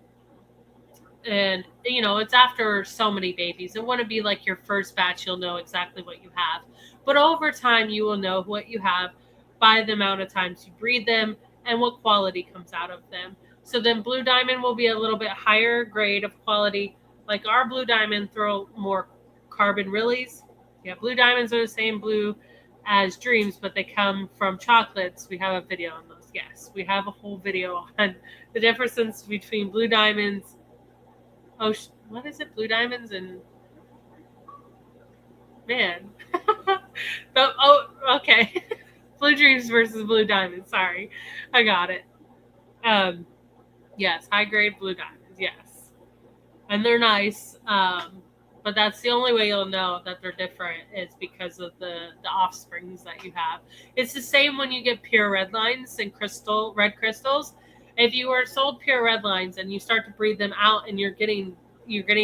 it's after so many babies. It wouldn't be like your first batch you'll know exactly what you have, but over time you will know what you have by the amount of times you breed them and what quality comes out of them. So then Blue Diamond will be a little bit higher grade of quality. Like our Blue Diamond throw more carbon rillies. Yeah, Blue Diamonds are the same blue as Dreams, but they come from chocolates. We have a video on those. Yes, we have a whole video on the differences between Blue Diamonds. What is it? Blue Diamonds and man. Okay. Blue Dreams versus Blue Diamonds. Sorry, I got it. Yes, high grade Blue Diamonds. Yes, and they're nice. But that's the only way you'll know that they're different is because of the offsprings that you have. It's the same when you get pure red lines and red crystals. If you were sold pure red lines and you start to breed them out and you're getting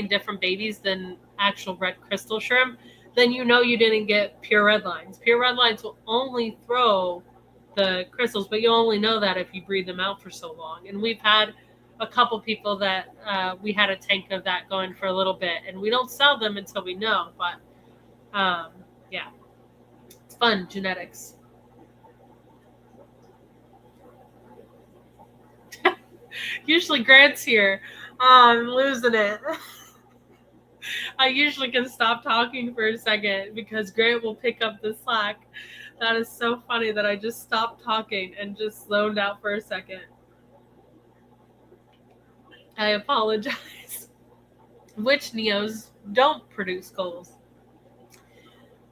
different babies than actual red crystal shrimp, then you didn't get pure red lines. Pure red lines will only throw the crystals, but you only know that if you breed them out for so long. And we've had a couple people that we had a tank of that going for a little bit, and we don't sell them until we know. But yeah, it's fun, genetics. Usually Grant's here. I'm losing it. I usually can stop talking for a second because Grant will pick up the slack. That is so funny that I just stopped talking and just zoned out for a second. I apologize. Which Neos don't produce culls?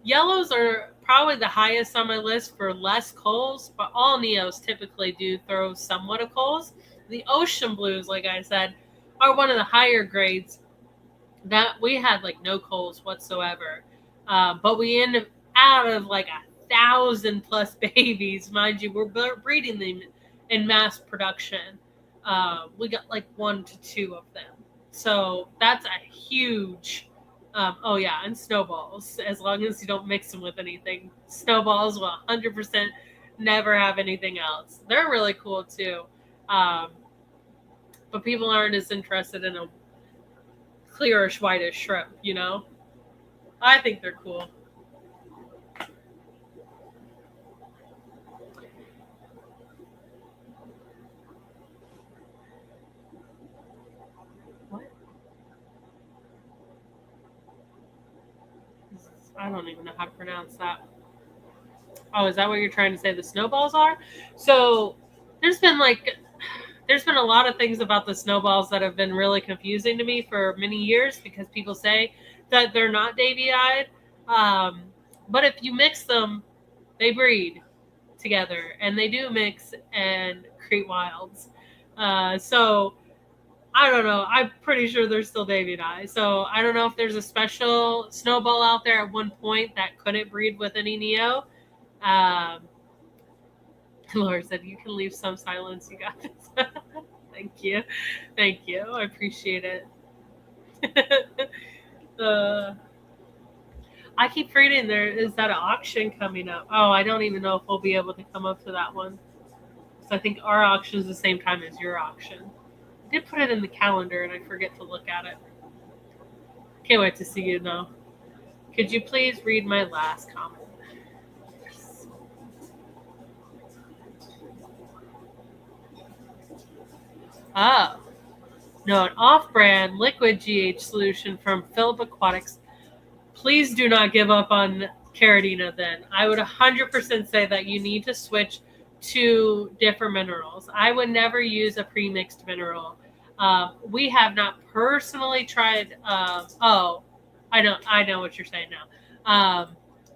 Yellows are probably the highest on my list for less culls, but all Neos typically do throw somewhat of culls. The Ocean Blues, like I said, are one of the higher grades that we had like no culls whatsoever. But we end up out of like 1,000+ babies, mind you, we're breeding them in mass production. We got like 1 to 2 of them. So that's a huge. Oh yeah, and snowballs. As long as you don't mix them with anything, snowballs will 100% never have anything else. They're really cool too, um, but people aren't as interested in a clearish whitish shrimp. I think they're cool. What? I don't even know how to pronounce that. Oh, is that what you're trying to say the snowballs are? So there's been like there's been a lot of things about the snowballs that have been really confusing to me for many years because people say that they're not davy-eyed. Um, but if you mix them, they breed together and they do mix and create wilds. So I don't know. I'm pretty sure they're still davy-eyed. So I don't know if there's a special snowball out there at one point that couldn't breed with any Neo. Um, Laura said, "You can leave some silence. You got this." Thank you. Thank you. I appreciate it. uh, I keep reading there is that an auction coming up. Oh, I don't even know if we'll be able to come up to that one. So I think our auction is the same time as your auction. I did put it in the calendar and I forget to look at it. Can't wait to see you though. Could you please read my last comment? Oh, no, an off-brand liquid GH solution from Philip Aquatics. Please do not give up on Caridina then. I would 100% say that you need to switch to different minerals. I would never use a pre-mixed mineral. We have not personally tried. I know what you're saying now.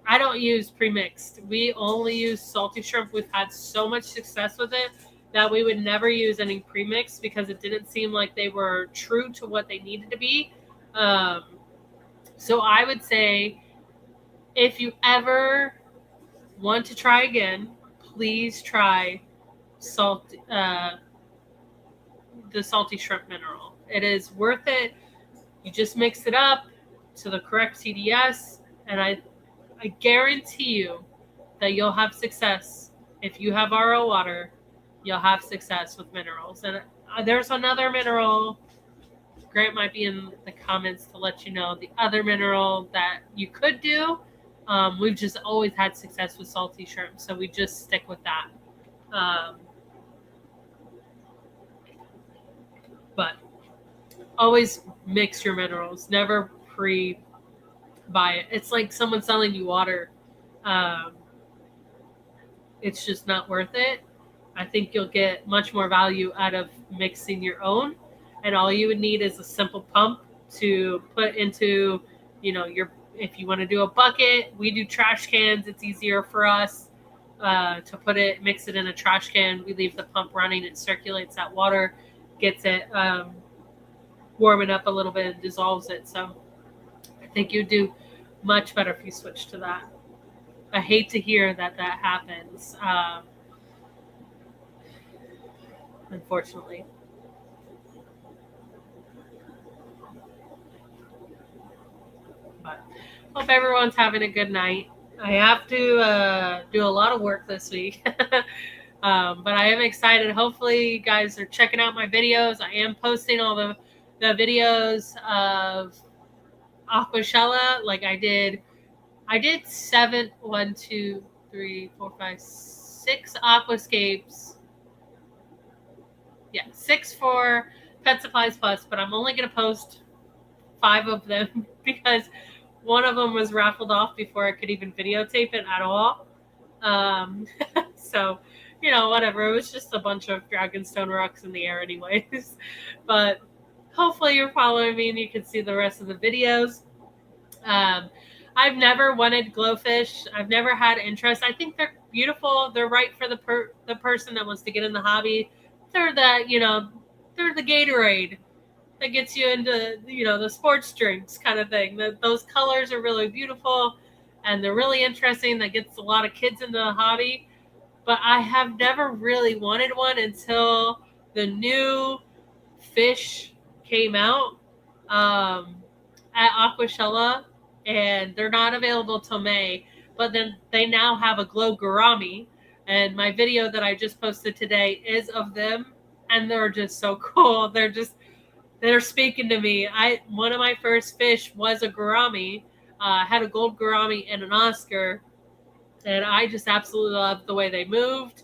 I don't use pre-mixed. We only use salty shrimp. We've had so much success with it that we would never use any pre-mix because it didn't seem like they were true to what they needed to be. So I would say if you ever want to try again, please try the salty shrimp mineral. It is worth it. You just mix it up to the correct CDS, and I guarantee you that you'll have success. If you have RO water, you'll have success with minerals. And there's another mineral. Grant might be in the comments to let you know the other mineral that you could do. We've just always had success with salty shrimp, so we just stick with that. But always mix your minerals. Never pre-buy it. It's like someone selling you water. It's just not worth it. I think you'll get much more value out of mixing your own. And all you would need is a simple pump to put into, if you want to do a bucket, we do trash cans. It's easier for us to mix it in a trash can. We leave the pump running. It circulates that water, gets it warming up a little bit and dissolves it. So I think you'd do much better if you switch to that. I hate to hear that happens, unfortunately. But hope everyone's having a good night. I have to do a lot of work this week. But I am excited. Hopefully you guys are checking out my videos. I am posting all the videos of Aquashella. Like I did 6 aquascapes. Yeah, 6 for Pet Supplies Plus, but I'm only going to post 5 of them because one of them was raffled off before I could even videotape it at all. So, whatever. It was just a bunch of Dragonstone rocks in the air anyways. But hopefully you're following me and you can see the rest of the videos. I've never wanted Glowfish. I've never had interest. I think they're beautiful. They're right for the person that wants to get in the hobby. They're they're the Gatorade that gets you into, the sports drinks kind of thing. Those colors are really beautiful and they're really interesting. That gets a lot of kids into the hobby. But I have never really wanted one until the new fish came out. at Aquashella, and they're not available till May. But then they now have a glow gourami, and my video that I just posted today is of them, and they're just so cool. They're speaking to me. One of my first fish was a gourami. Had a gold gourami and an Oscar, and I just absolutely love the way they moved.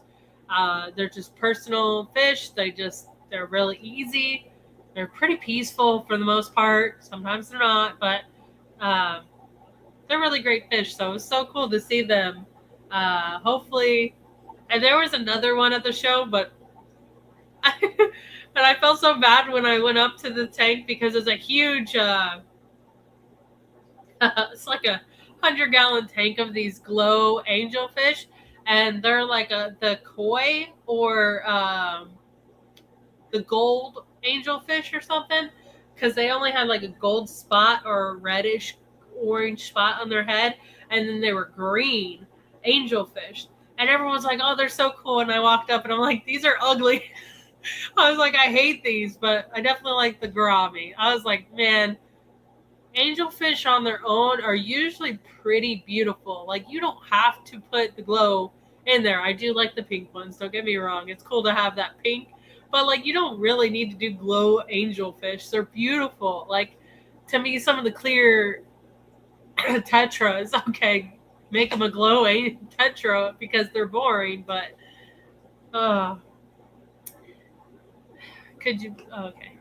They're just personal fish. They're really easy. They're pretty peaceful for the most part. Sometimes they're not, but um, they're really great fish. So it was so cool to see them. Hopefully, and there was another one at the show, but but I felt so bad when I went up to the tank because it's a huge. It's like a 100-gallon tank of these glow angelfish, and they're like the koi or the gold angelfish or something, because they only had like a gold spot or a reddish orange spot on their head, and then they were green angelfish, and everyone's like, "Oh, they're so cool!" And I walked up and I'm like, "These are ugly." I was like, "I hate these," but I definitely like the gourami. I was like, "Man." Angelfish on their own are usually pretty beautiful. Like, you don't have to put the glow in there. I do like the pink ones, don't get me wrong. It's cool to have that pink, but like, you don't really need to do glow angelfish. They're beautiful. Like, to me, some of the clear tetras, okay, make them a glow tetra because they're boring, but could you? Okay,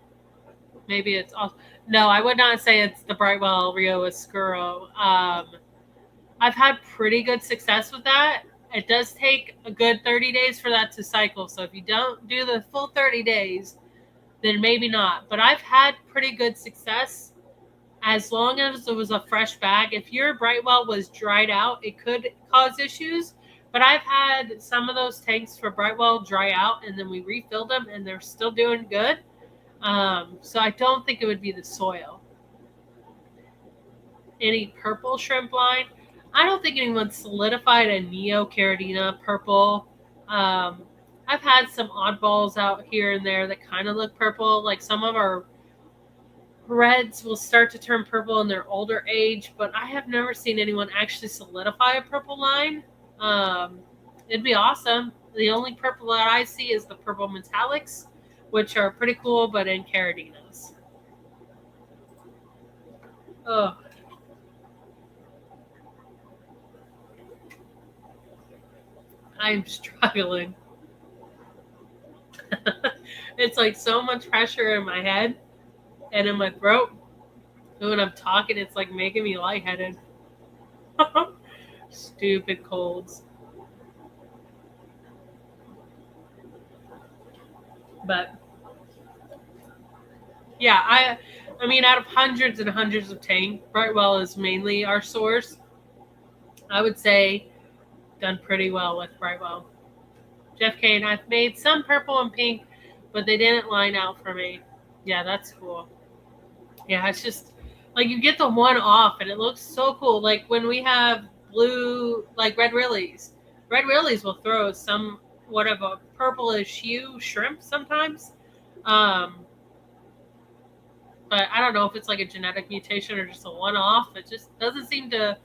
maybe it's also. No, I would not say it's the Brightwell Rio Oscuro. I've had pretty good success with that. It does take a good 30 days for that to cycle. So if you don't do the full 30 days, then maybe not. But I've had pretty good success as long as it was a fresh bag. If your Brightwell was dried out, it could cause issues. But I've had some of those tanks for Brightwell dry out, and then we refilled them, and they're still doing good. So I don't think it would be the soil. Any purple shrimp line? I don't think anyone solidified a Neocaridina purple. I've had some oddballs out here and there that kind of look purple. Like some of our reds will start to turn purple in their older age, but I have never seen anyone actually solidify a purple line. It'd be awesome. The only purple that I see is the purple metallics, which are pretty cool, but in Caridinas. Oh. I'm struggling. It's like so much pressure in my head and in my throat. And when I'm talking, it's like making me lightheaded. Stupid colds. But yeah, I mean, out of hundreds and hundreds of tank, Brightwell is mainly our source. I would say done pretty well with Brightwell. Jeff K, and I've made some purple and pink, but they didn't line out for me. Yeah, that's cool. Yeah, it's just like you get the one off and it looks so cool. Like when we have blue, like red willies. Red willies will throw somewhat of a purplish hue shrimp sometimes. But I don't know if it's like a genetic mutation or just a one off. It just doesn't seem to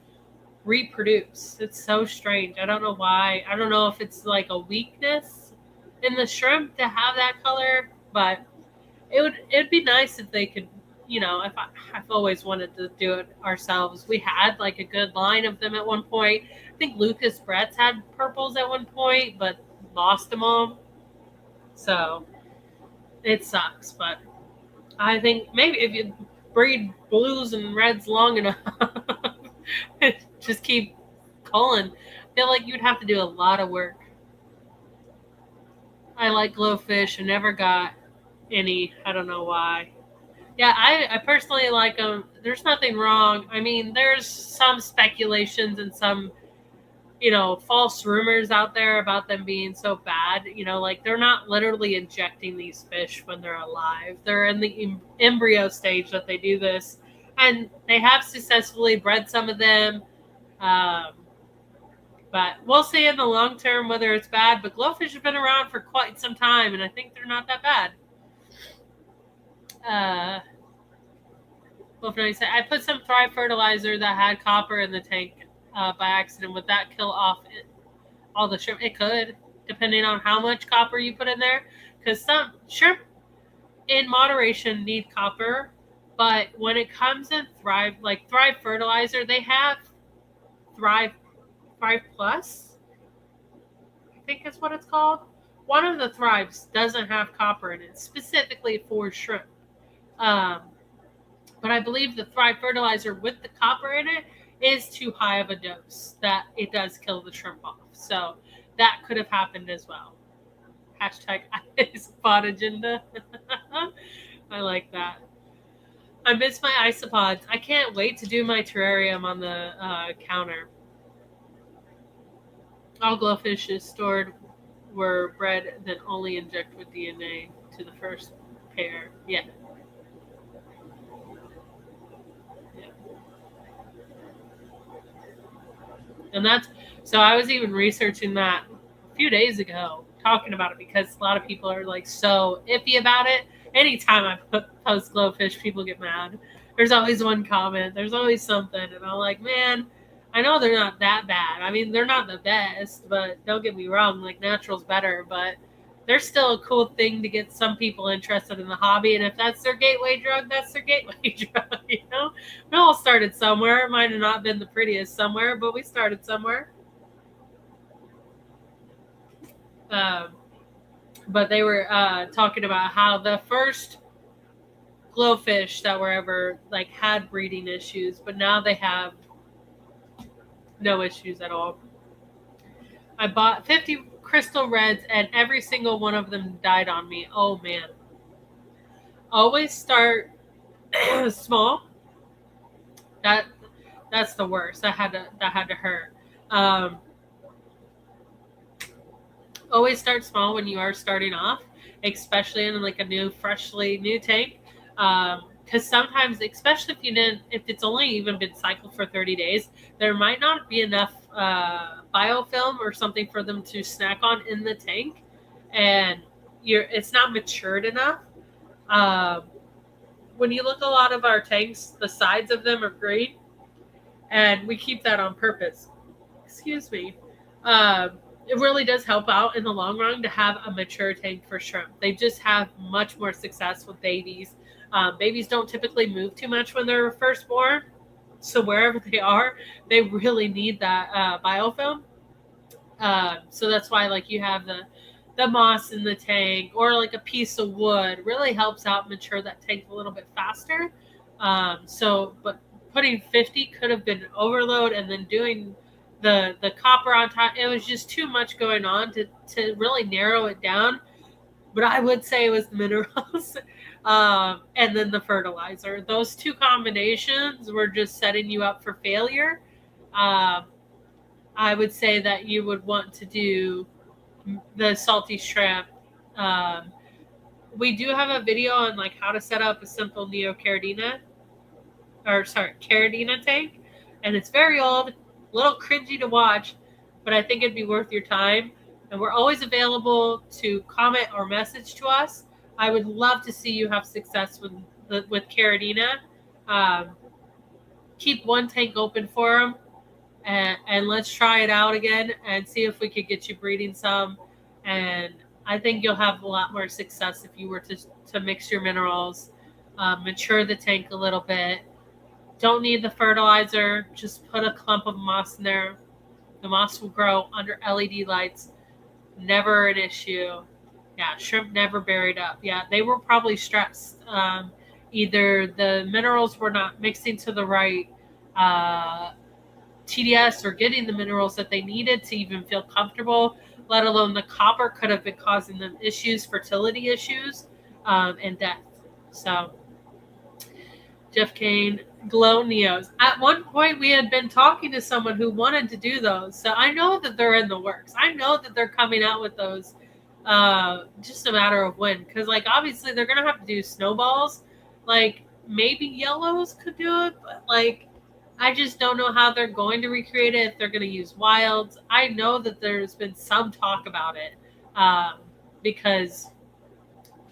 reproduce. It's so strange. I don't know why. I don't know if it's like a weakness in the shrimp to have that color, but it'd be nice if they could, I've always wanted to do it ourselves. We had like a good line of them at one point. I think Lucas Brett's had purples at one point, but lost them all. So it sucks, but I think maybe if you breed blues and reds long enough, just keep culling. I feel like you'd have to do a lot of work. I like Glowfish. I never got any. I don't know why. Yeah, I personally like them. There's nothing wrong. I mean, there's some speculations and some, false rumors out there about them being so bad. Like they're not literally injecting these fish when they're alive. They're in the embryo stage that they do this. And they have successfully bred some of them. But we'll see in the long term whether it's bad. But Glowfish have been around for quite some time, and I think they're not that bad. I put some Thrive fertilizer that had copper in the tank by accident. Would that kill off all the shrimp? It could, depending on how much copper you put in there. Because some shrimp in moderation need copper, but when it comes in Thrive, like Thrive fertilizer, they have Thrive Plus, I think is what it's called. One of the Thrives doesn't have copper in it, specifically for shrimp. Um, but I believe the Thrive fertilizer with the copper in it is too high of a dose that it does kill the shrimp off. So that could have happened as well. Hashtag spot agenda. I like that. I miss my isopods. I can't wait to do my terrarium on the counter. All glowfish stored were bred, then only inject with DNA to the first pair. Yeah. And that's so I was even researching that a few days ago, talking about it because a lot of people are like so iffy about it. Anytime I post glowfish, people get mad. There's always one comment. There's always something, and I'm like, man, I know they're not that bad. I mean, they're not the best, but don't get me wrong. Like natural's better, but they're still a cool thing to get some people interested in the hobby. And if that's their gateway drug, that's their gateway drug. You know, we all started somewhere. It might have not been the prettiest somewhere, but we started somewhere. But they were talking about how the first glowfish that were ever like had breeding issues, but now they have no issues at all. I bought 50 crystal reds and every single one of them died on me. Oh man. Always start small. That's the worst. That had to hurt. Always start small when you are starting off, especially in like a freshly new tank. Because sometimes, especially if it's only even been cycled for 30 days, there might not be enough biofilm or something for them to snack on in the tank, and it's not matured enough. When you look at a lot of our tanks, the sides of them are green, and we keep that on purpose. Excuse me. It really does help out in the long run to have a mature tank for shrimp. They just have much more success with babies. Babies don't typically move too much when they're first born, so wherever they are, they really need that biofilm. So that's why like you have the moss in the tank or like a piece of wood really helps out mature that tank a little bit faster. But putting 50 could have been overload, and then doing the copper on top, it was just too much going on to really narrow it down. But I would say it was the minerals and then the fertilizer. Those two combinations were just setting you up for failure. I would say that you would want to do the salty shrimp. We do have a video on like how to set up a simple Caridina tank, and it's very old, a little cringy to watch, but I think it'd be worth your time. And we're always available to comment or message to us. I would love to see you have success with Caridina. Keep one tank open for them, and let's try it out again and see if we could get you breeding some. And I think you'll have a lot more success if you were to mix your minerals, mature the tank a little bit. Don't need the fertilizer. Just put a clump of moss in there. The moss will grow under LED lights. Never an issue. Yeah, shrimp never buried up. Yeah, they were probably stressed. Either the minerals were not mixing to the right TDS or getting the minerals that they needed to even feel comfortable, let alone the copper could have been causing them issues, fertility issues, and death. So, Jeff Kane, Glow Neos. At one point, we had been talking to someone who wanted to do those. So I know that they're in the works. I know that they're coming out with those. Just a matter of when. Because, like, obviously, they're going to have to do snowballs. Like, maybe yellows could do it. But, like, I just don't know how they're going to recreate it, if they're going to use wilds. I know that there's been some talk about it. Because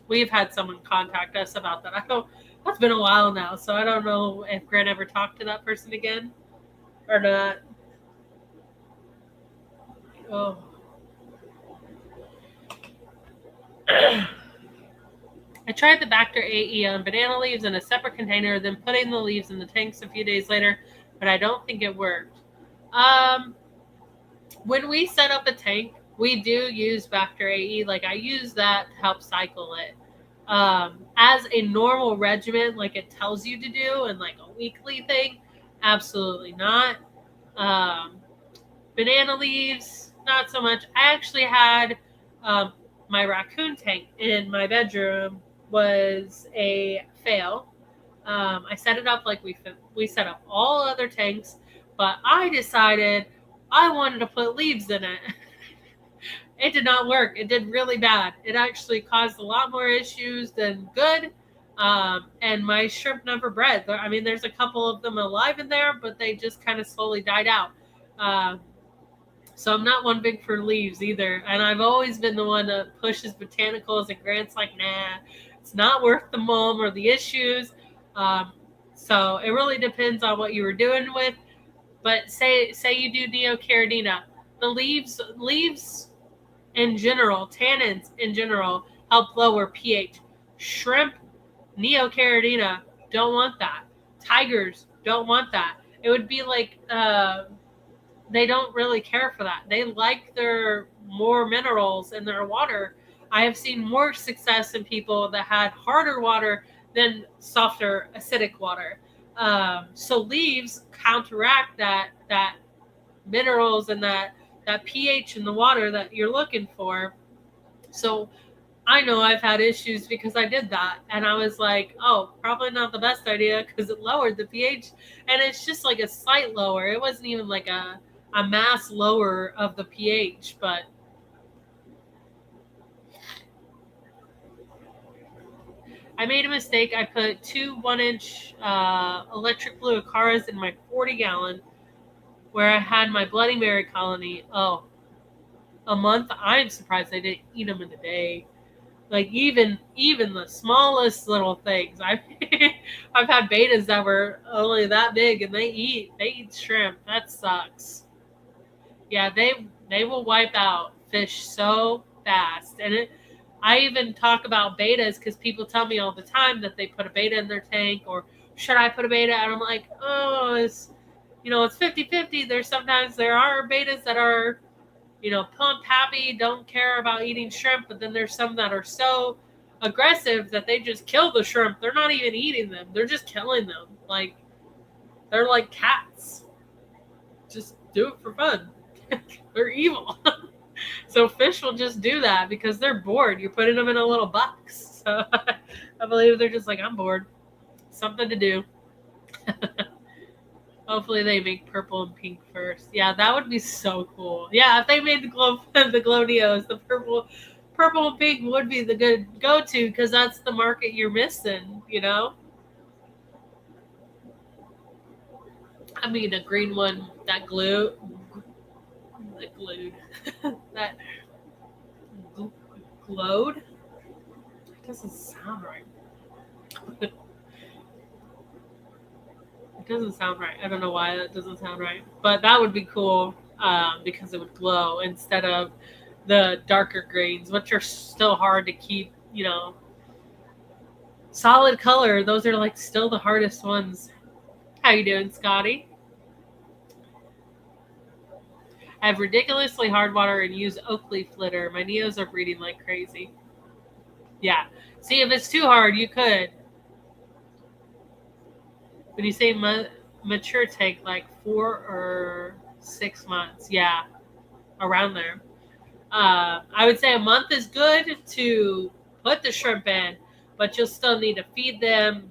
we've had someone contact us about that. It's been a while now, so I don't know if Grant ever talked to that person again or not. Oh. I tried the Bacter AE on banana leaves in a separate container, then putting the leaves in the tanks a few days later, but I don't think it worked. When we set up a tank, we do use Bacter AE. Like I use that to help cycle it. As a normal regimen, like it tells you to do, and like a weekly thing, absolutely not. Um, Banana leaves, not so much. I actually had um, my raccoon tank in my bedroom was a fail. I set it up like we set up all other tanks, but I decided I wanted to put leaves in it. It did not work. It did really bad. It actually caused a lot more issues than good. And my shrimp never bred. I mean, there's a couple of them alive in there, but they just kind of slowly died out. Um, so I'm not one big for leaves either. And I've always been the one that pushes botanicals, and Grant's like, nah, it's not worth the mulm or the issues. Um, so it really depends on what you were doing with. But say you do Neocaridina, the leaves in general, tannins in general, help lower pH. Shrimp, Neocaridina, don't want that. Tigers don't want that. It would be like they don't really care for that. They like their more minerals in their water. I have seen more success in people that had harder water than softer acidic water. So leaves counteract that minerals and that pH in the water that you're looking for. So I know I've had issues because I did that, and I was like, oh, probably not the best idea because it lowered the pH, and it's just like a slight lower. It wasn't even like a mass lower of the pH, but I made a mistake. I put two 1-inch electric blue Acaras in my 40-gallon where I had my Bloody Mary colony. Oh, a month. I'm surprised I didn't eat them in a day. Like even the smallest little things. I've had betas that were only that big, and they eat shrimp. That sucks. Yeah, they will wipe out fish so fast, and I even talk about betas because people tell me all the time that they put a beta in their tank, or should I put a beta? And I'm like, oh, it's 50-50. There are betas that are plump, happy, don't care about eating shrimp, but then there's some that are so aggressive that they just kill the shrimp. They're not even eating them. They're just killing them. Like they're like cats. Just do it for fun. They're evil. So fish will just do that because they're bored. You're putting them in a little box. So I believe they're just like, I'm bored. Something to do. Hopefully they make purple and pink first. Yeah, that would be so cool. Yeah, if they made the glow neos, the purple and pink would be the good go-to because that's the market you're missing, I mean, a green one that glued that glowed. It doesn't sound right. It doesn't sound right. I don't know why that doesn't sound right, but that would be cool because it would glow instead of the darker greens, which are still hard to keep. Solid color. Those are like still the hardest ones. How you doing, Scotty? I have ridiculously hard water and use oak leaf litter. My neos are breeding like crazy. Yeah. See, if it's too hard, you could. When you say mature tank, like 4 or 6 months. Yeah, around there. I would say a month is good to put the shrimp in, but you'll still need to feed them.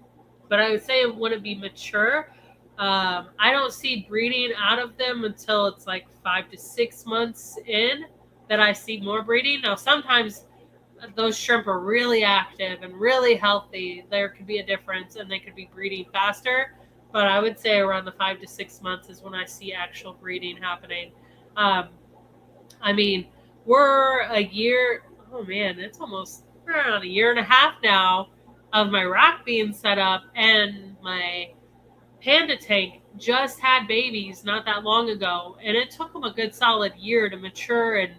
But I would say it wouldn't be mature. I don't see breeding out of them until it's like 5 to 6 months in that I see more breeding. Now, sometimes those shrimp are really active and really healthy. There could be a difference and they could be breeding faster. But I would say around the 5 to 6 months is when I see actual breeding happening. I mean, we're a year. Oh man, it's almost around a year and a half now of my rack being set up, and my panda tank just had babies not that long ago, and it took them a good solid year to mature and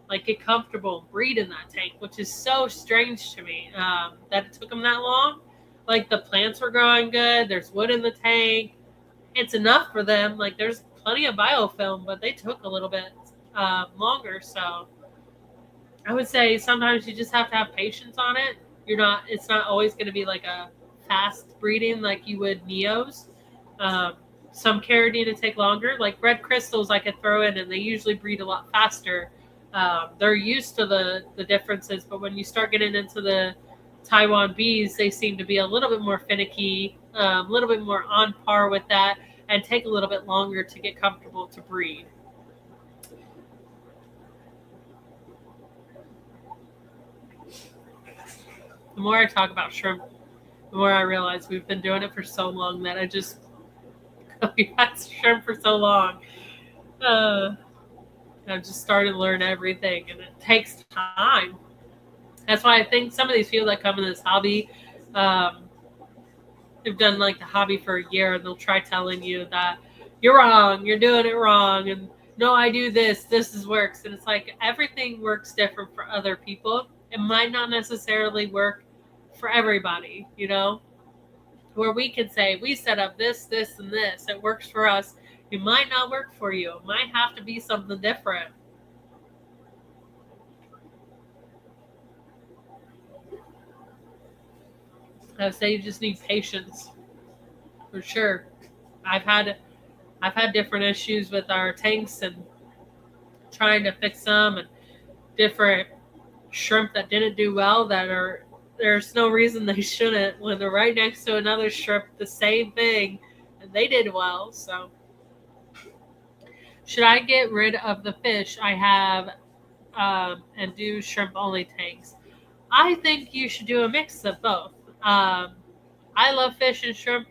like get comfortable and breed in that tank, which is so strange to me that it took them that long. Like the plants were growing good, there's wood in the tank, it's enough for them. Like there's plenty of biofilm, but they took a little bit longer. So I would say sometimes you just have to have patience on it. It's not always going to be like a fast breeding like you would Neos. Um, some carotene to take longer. Like red crystals, I could throw in, and they usually breed a lot faster. They're used to the differences, but when you start getting into the Taiwan bees, they seem to be a little bit more finicky, a little bit more on par with that, and take a little bit longer to get comfortable to breed. The more I talk about shrimp, the more I realize we've been doing it for so long that we've had shrimp for so long. I've just started to learn everything, and it takes time. That's why I think some of these people that come in this hobby, they've done like the hobby for a year, and they'll try telling you that you're wrong, you're doing it wrong, and no, I do this works. And it's like everything works different for other people. It might not necessarily work for everybody, where we can say we set up this, and this. It works for us. It might not work for you. It might have to be something different. I would say you just need patience, for sure. I've had different issues with our tanks and trying to fix them, and different shrimp that didn't do well there's no reason they shouldn't when they're right next to another shrimp, the same thing, and they did well. So should I get rid of the fish I have and do shrimp only tanks? I think you should do a mix of both. I love fish and shrimp.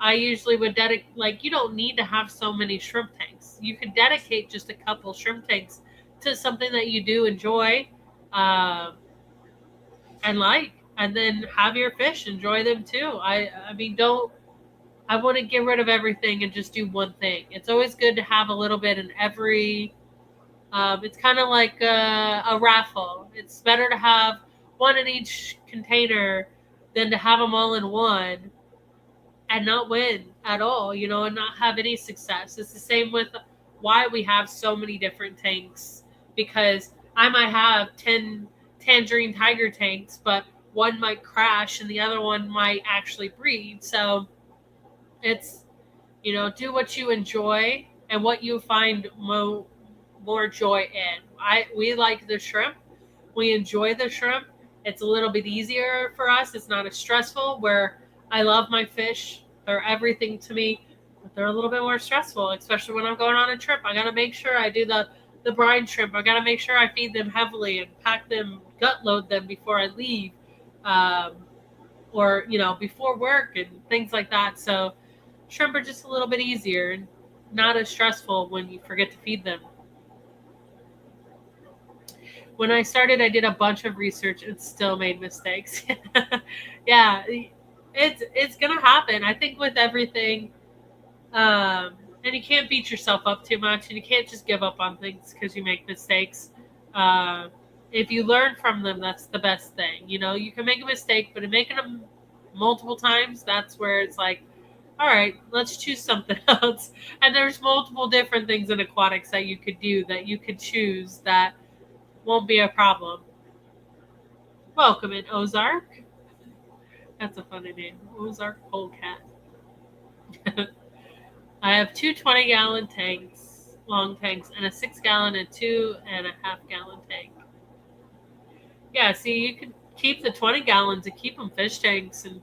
I usually would dedicate, you don't need to have so many shrimp tanks. You could dedicate just a couple shrimp tanks to something that you do enjoy and then have your fish enjoy them too. I wouldn't get rid of everything and just do one thing. It's always good to have a little bit in every. It's kind of like a raffle. It's better to have one in each container than to have them all in one and not win at all, and not have any success. It's the same with why we have so many different tanks, because I might have 10 tangerine tiger tanks, but one might crash and the other one might actually breed. So it's, do what you enjoy and what you find more joy in. We like the shrimp. We enjoy the shrimp. It's a little bit easier for us. It's not as stressful, where I love my fish. They're everything to me, but they're a little bit more stressful, especially when I'm going on a trip. I got to make sure I do the brine shrimp. I got to make sure I feed them heavily and pack them, gut load them before I leave, or, before work and things like that. So shrimp are just a little bit easier and not as stressful when you forget to feed them. When I started, I did a bunch of research and still made mistakes. Yeah, it's gonna happen. I think with everything, and you can't beat yourself up too much, and you can't just give up on things because you make mistakes. If you learn from them, that's the best thing. You can make a mistake, but in making them multiple times, that's where it's like, all right, let's choose something else. And there's multiple different things in aquatics that you could do, that you could choose, that won't be a problem. Welcome in, Ozark. That's a funny name. Ozark Polecat. I have two 20-gallon tanks, long tanks, and a 6-gallon and 2.5-gallon tank. Yeah, see, you could keep the 20 gallons and keep them fish tanks and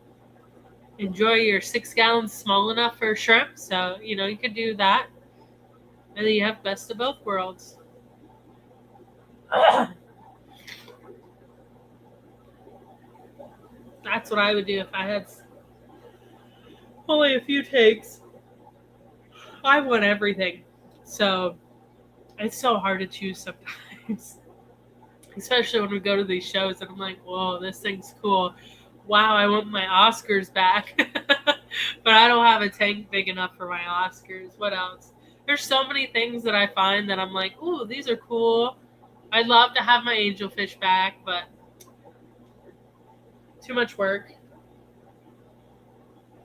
enjoy your 6 gallons small enough for shrimp. So, you could do that. And then you have best of both worlds. That's what I would do if I had only a few tanks. I want everything. So it's so hard to choose sometimes. Especially when we go to these shows and I'm like, whoa, this thing's cool. wow, I want my Oscars back. But I don't have a tank big enough for my Oscars. What else? There's so many things that I find that I'm like, ooh, these are cool. I'd love to have my angelfish back, but too much work.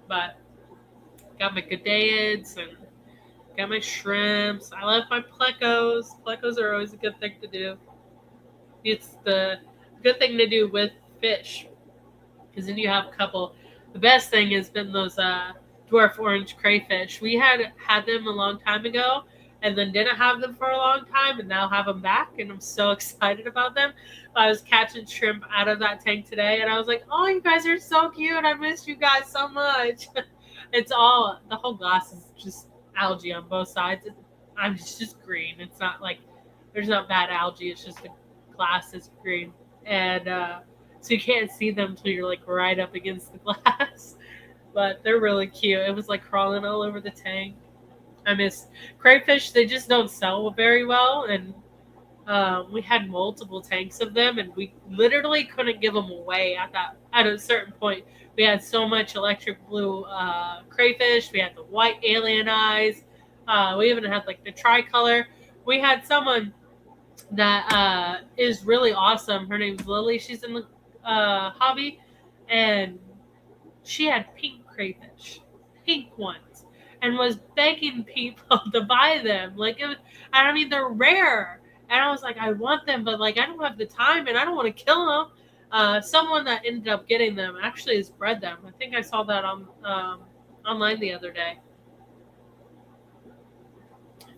But got my gadeids and got my shrimps. I love my plecos. Plecos are always a good thing to do. It's the good thing to do with fish, because then you have a couple. The best thing has been those dwarf orange crayfish. We had them a long time ago, and then didn't have them for a long time, and now have them back, and I'm so excited about them. I was catching shrimp out of that tank today, and I was like, "Oh, you guys are so cute! I missed you guys so much." It's all the whole glass is just algae on both sides. It's just green. It's not like there's not bad algae. It's just the glass is green, and so you can't see them until you're like right up against the glass. But they're really cute. It was like crawling all over the tank. I miss crayfish. They just don't sell very well, and we had multiple tanks of them, and we literally couldn't give them away at a certain point. We had so much electric blue crayfish. We had the white alien eyes. We even had like the tricolor. We had someone that is really awesome. Her name's Lily. She's in the hobby, and she had pink crayfish, pink ones, and was begging people to buy them. Like, I mean, they're rare, and I was like, I want them, but like, I don't have the time, and I don't want to kill them. Someone that ended up getting them actually has bred them. I think I saw that on online the other day.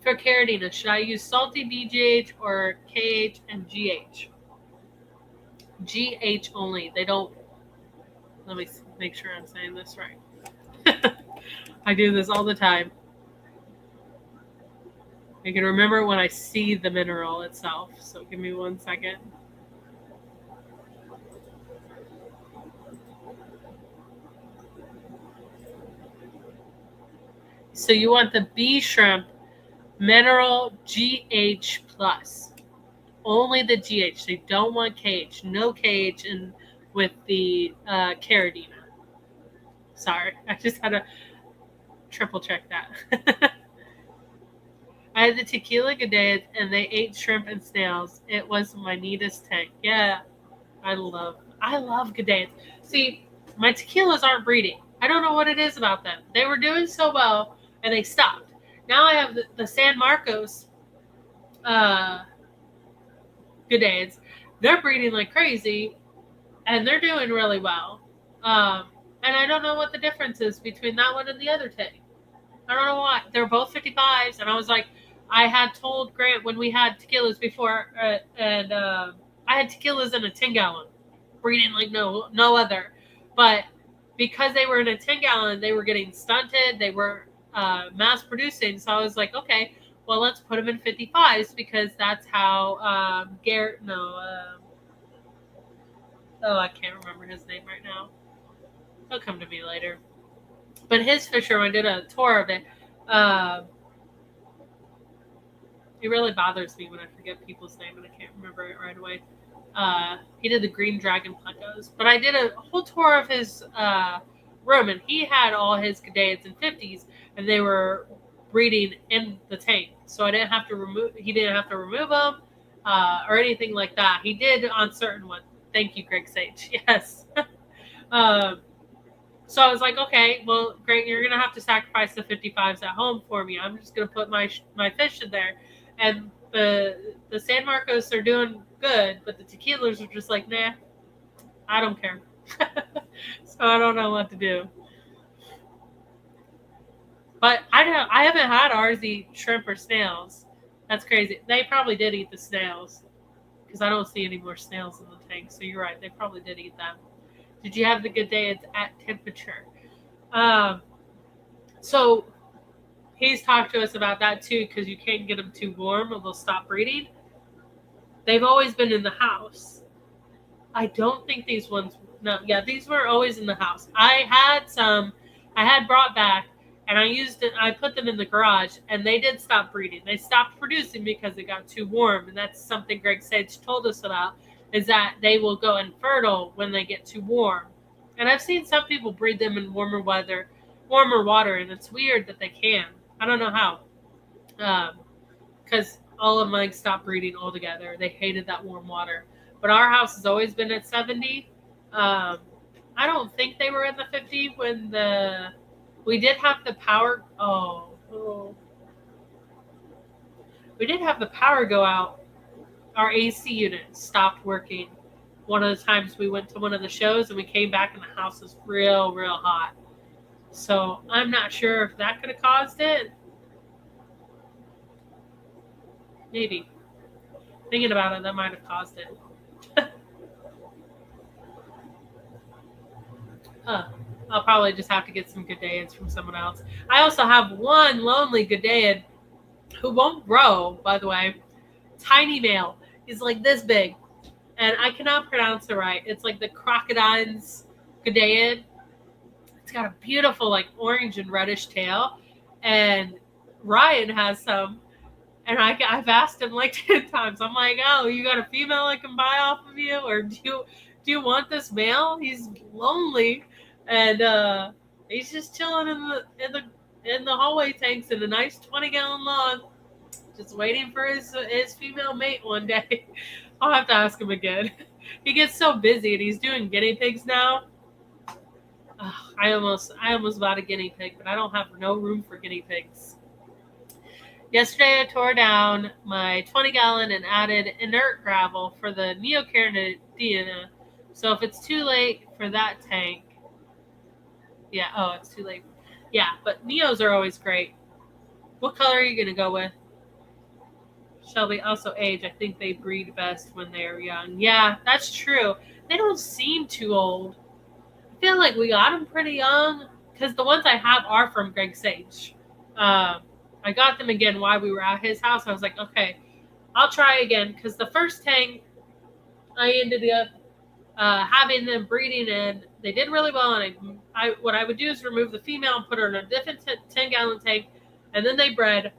For Caridina, should I use salty BGH or KH and GH? GH only. They don't. Let me make sure I'm saying this right. I do this all the time. I can remember when I see the mineral itself. So give me 1 second. So you want the B shrimp mineral GH plus. Only the GH. They don't want KH. No KH in with the Caridina. Sorry, I just had to triple check that. I had the tequila gadeids, and they ate shrimp and snails. It was my neatest tank. Yeah, I love gadeids. See, my tequilas aren't breeding. I don't know what it is about them. They were doing so well, and they stopped. Now I have the San Marcos gadeids. They're breeding like crazy, and they're doing really well. And I don't know what the difference is between that one and the other tank. I don't know why. They're both 55s, and I was like, I had told Grant when we had tequilas before, and I had tequilas in a 10-gallon, breeding like no other. But because they were in a 10-gallon, they were getting stunted. They were mass producing. So I was like, okay, well, let's put them in 55s, because that's how Garrett. I can't remember his name right now. He'll come to me later. But his fish room, I did a tour of it. It really bothers me when I forget people's name and I can't remember it right away. He did the green dragon plecos. But I did a whole tour of his room, and he had all his gadeids and 50s, and they were breeding in the tank. So he didn't have to remove them or anything like that. He did on certain ones. Thank you, Greg Sage. Yes. So I was like, okay, well, Greg, you're going to have to sacrifice the 55s at home for me. I'm just going to put my fish in there. And the San Marcos are doing good, but the tequilas are just like, nah, I don't care. So I don't know what to do. But I haven't had ours eat shrimp or snails. That's crazy. They probably did eat the snails, because I don't see any more snails in the tank. So you're right. They probably did eat them. Did you have the gadeids at temperature? So he's talked to us about that too, because you can't get them too warm or they'll stop breeding. They've always been in the house. I don't think these ones. No, yeah, these were always in the house. I had brought back, and I put them in the garage, and they did stop breeding. They stopped producing because it got too warm, and that's something Greg Sage told us about. Is that they will go infertile when they get too warm. And I've seen some people breed them in warmer water, and it's weird that they can. I don't know how. Because all of mine stopped breeding altogether. They hated that warm water. But our house has always been at 70. I don't think they were in the 50 when we did have the power. We did have the power go out. Our AC unit stopped working one of the times we went to one of the shows, and we came back and the house was real, real hot. So I'm not sure if that could have caused it. Maybe. Thinking about it, that might have caused it. I'll probably just have to get some G'daeids from someone else. I also have one lonely G'daeid who won't grow, by the way. Tiny male. He's like this big. And I cannot pronounce it right. It's like the crocodile's G'daeid. It's got a beautiful like orange and reddish tail. And Ryan has some. And I've asked him like 10 times. I'm like, oh, you got a female I can buy off of you? Or do you want this male? He's lonely. And he's just chilling in the hallway tanks in a nice 20-gallon lawn, just waiting for his female mate one day. I'll have to ask him again. He gets so busy, and he's doing guinea pigs now. I almost bought a guinea pig, but I don't have no room for guinea pigs. Yesterday, I tore down my 20-gallon and added inert gravel for the Neocaridina. So if it's too late for that tank, it's too late. Yeah, but Neos are always great. What color are you going to go with? Shelby, also age. I think they breed best when they're young. Yeah, that's true. They don't seem too old. I feel like we got them pretty young because the ones I have are from Greg Sage. I got them again while we were at his house. I was like, okay, I'll try again because the first tank I ended up having them breeding in. They did really well, and what I would do is remove the female and put her in a different 10-gallon tank, and then they bred.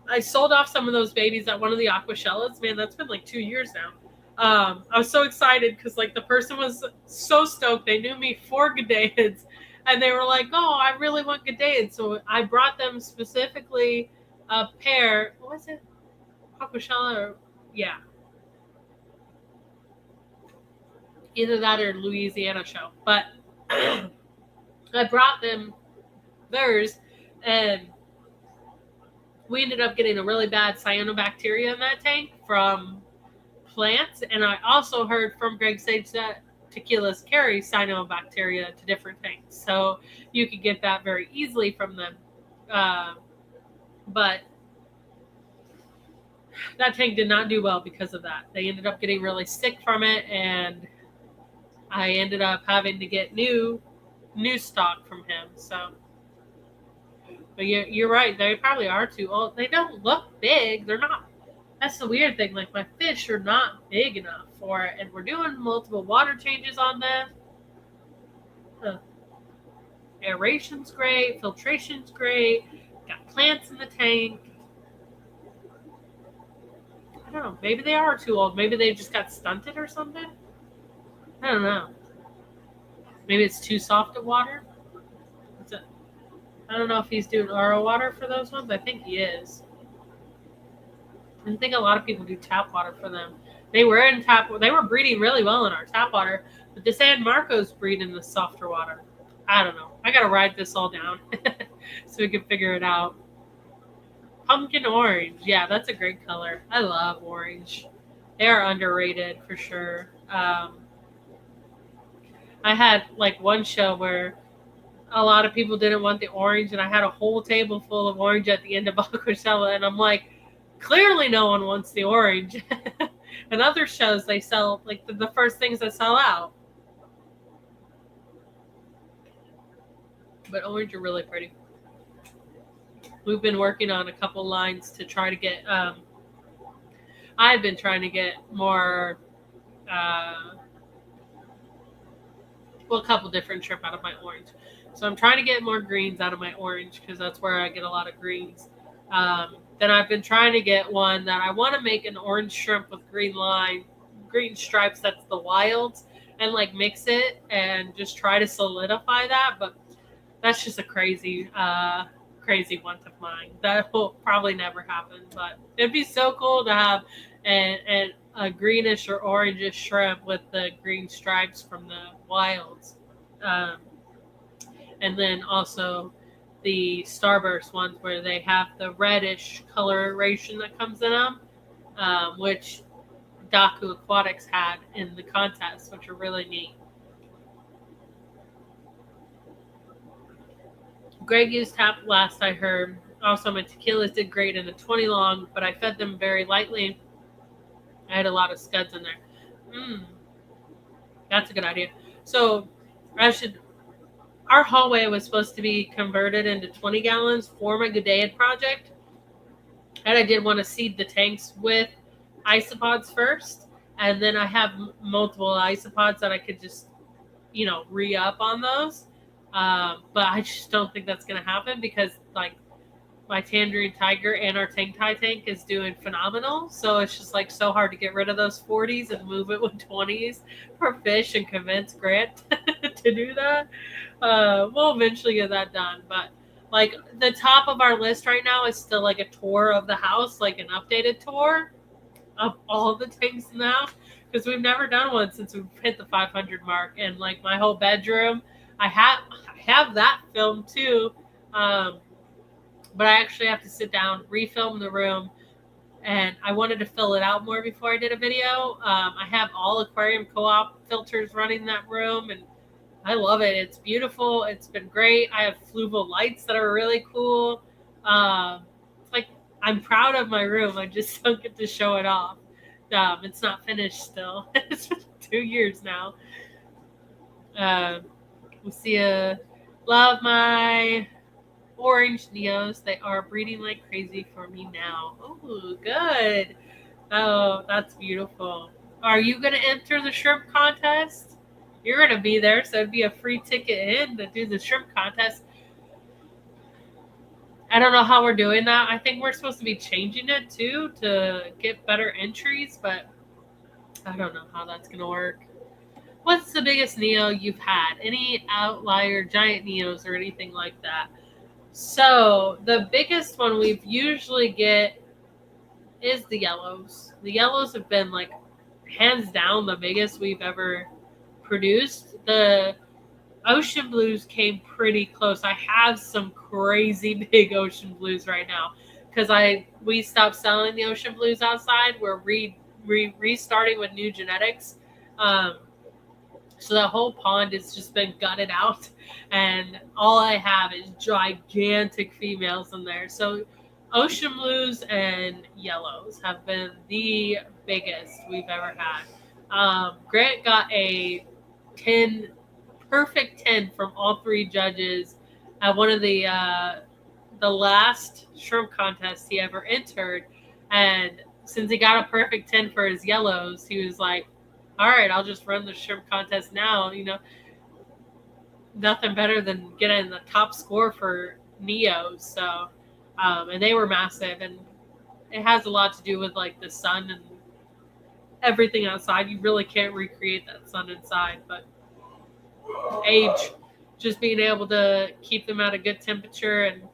I sold off some of those babies at one of the Aquashellas. Man, that's been like 2 years now. I was so excited because like the person was so stoked. They knew me for G'daeids, and they were like, oh, I really want G'daeids. So I brought them specifically a pair. What was it? Aquashella or yeah. Either that or Louisiana show. But I brought them theirs, and we ended up getting a really bad cyanobacteria in that tank from plants. And I also heard from Greg Sage that tequilas carry cyanobacteria to different tanks. So you could get that very easily from them. But that tank did not do well because of that. They ended up getting really sick from it, and I ended up having to get new stock from him. So, but you're right. They probably are too old. They don't look big. They're not. That's the weird thing. Like my fish are not big enough for it, and we're doing multiple water changes on them. Aeration's great. Filtration's great. Got plants in the tank. I don't know. Maybe they are too old. Maybe they just got stunted or something. I don't know. Maybe it's too soft of water. I don't know if he's doing RO water for those ones. I think he is. I think a lot of people do tap water for them. They were breeding really well in our tap water, but the San Marcos breed in the softer water. I don't know. I gotta write this all down so we can figure it out. Pumpkin orange. Yeah, that's a great color. I love orange. They are underrated for sure. I had like one show where a lot of people didn't want the orange, and I had a whole table full of orange at the end of Aquashella, and I'm like, clearly no one wants the orange. And other shows, they sell like the first things that sell out. But orange are really pretty. We've been working on a couple lines to try to get I've been trying to get more a couple different shrimp out of my orange. So I'm trying to get more greens out of my orange because that's where I get a lot of greens. Then I've been trying to get one that I want to make an orange shrimp with green stripes. That's the wilds. and like mix it and just try to solidify that. But that's just a crazy want of mine. That will probably never happen, but it'd be so cool to have a greenish or orangish shrimp with the green stripes from the wilds. Um, and then also the starburst ones where they have the reddish coloration that comes in them, which Daku Aquatics had in the contest, which are really neat. Greg used tap last I heard. Also, my tequilas did great in a 20 long, but I fed them very lightly. I had a lot of scuds in there. That's a good idea. So our hallway was supposed to be converted into 20 gallons for my Gudea project. And I did want to seed the tanks with isopods first. And then I have multiple isopods that I could just, re-up on those. But I just don't think that's going to happen because, like, my Tangerine Tiger and our Tang Tai tank is doing phenomenal. So it's just, like, so hard to get rid of those 40s and move it with 20s for fish and convince Grant to do that. We'll eventually get that done. But, like, the top of our list right now is still, like, a tour of the house, like an updated tour of all the tanks in the house. Because we've never done one since we've hit the 500 mark. And, like, my whole bedroom, I have that filmed too, but I actually have to sit down, refilm the room, and I wanted to fill it out more before I did a video. I have all aquarium co-op filters running in that room, and I love it. It's beautiful. It's been great. I have fluval lights that are really cool. It's like I'm proud of my room. I just don't get to show it off. It's not finished still. It's been 2 years now. Lucia, love my orange Neos. They are breeding like crazy for me now. Oh, good. Oh, that's beautiful. Are you going to enter the shrimp contest? You're going to be there, so it'd be a free ticket in to do the shrimp contest. I don't know how we're doing that. I think we're supposed to be changing it too to get better entries, but I don't know how that's going to work. What's the biggest Neo you've had? Any outlier giant Neos or anything like that? So the biggest one we've usually get is the yellows. The yellows have been like hands down the biggest we've ever produced. The ocean blues came pretty close. I have some crazy big ocean blues right now because we stopped selling the ocean blues outside. We're restarting with new genetics. So that whole pond has just been gutted out, and all I have is gigantic females in there. So ocean blues and yellows have been the biggest we've ever had. Grant got a perfect 10 from all 3 judges at one of the last shrimp contests he ever entered. And since he got a perfect 10 for his yellows, he was like, all right, I'll just run the shrimp contest now. Nothing better than getting the top score for Neos. So, and they were massive, and it has a lot to do with like the sun and everything outside. You really can't recreate that sun inside, but age, just being able to keep them at a good temperature and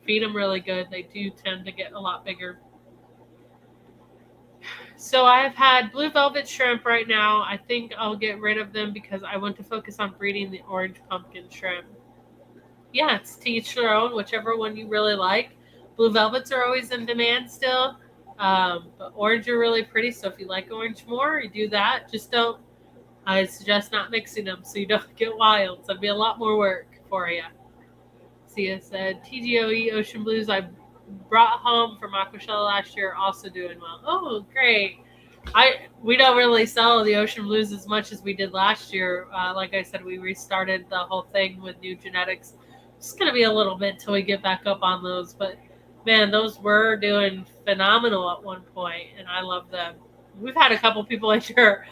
feed them really good, they do tend to get a lot bigger. So I've had blue velvet shrimp right now. I think I'll get rid of them because I want to focus on breeding the orange pumpkin shrimp. Yeah, it's to each their own, whichever one you really like. Blue velvets are always in demand still. But orange are really pretty, so if you like orange more, you do that. I suggest not mixing them so you don't get wilds. That'd be a lot more work for you. Sia said, TGOE Ocean Blues I brought home from Aquashella last year, also doing well. Oh, great. We don't really sell the Ocean Blues as much as we did last year. Like I said, we restarted the whole thing with new genetics. It's going to be a little bit till we get back up on those. But, man, those were doing phenomenal at one point, and I love them. We've had a couple people enter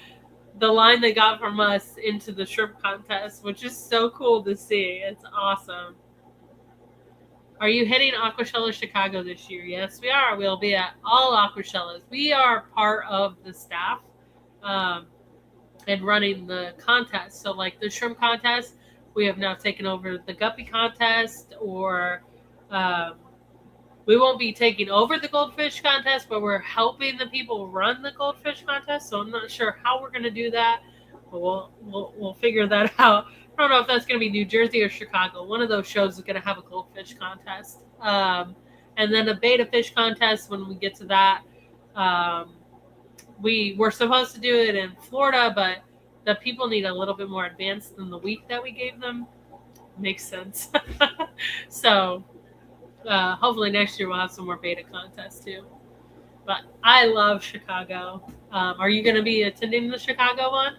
the line they got from us into the shrimp contest, which is so cool to see. It's awesome. Are you hitting Aquashella Chicago this year? Yes, we are. We'll be at all Aquashellas. We are part of the staff. and running the contest. So like the shrimp contest, we have now taken over the guppy contest, or um, we won't be taking over the goldfish contest, but we're helping the people run the goldfish contest. So I'm not sure how we're going to do that, but we'll figure that out. I don't know if that's going to be New Jersey or Chicago. One of those shows is going to have a goldfish contest, and then a betta fish contest when we get to that. Um, we were supposed to do it in Florida, but the people need a little bit more advanced than the week that we gave them. Makes sense. So hopefully next year we'll have some more betta contests too. But I love Chicago. Are you going to be attending the Chicago one?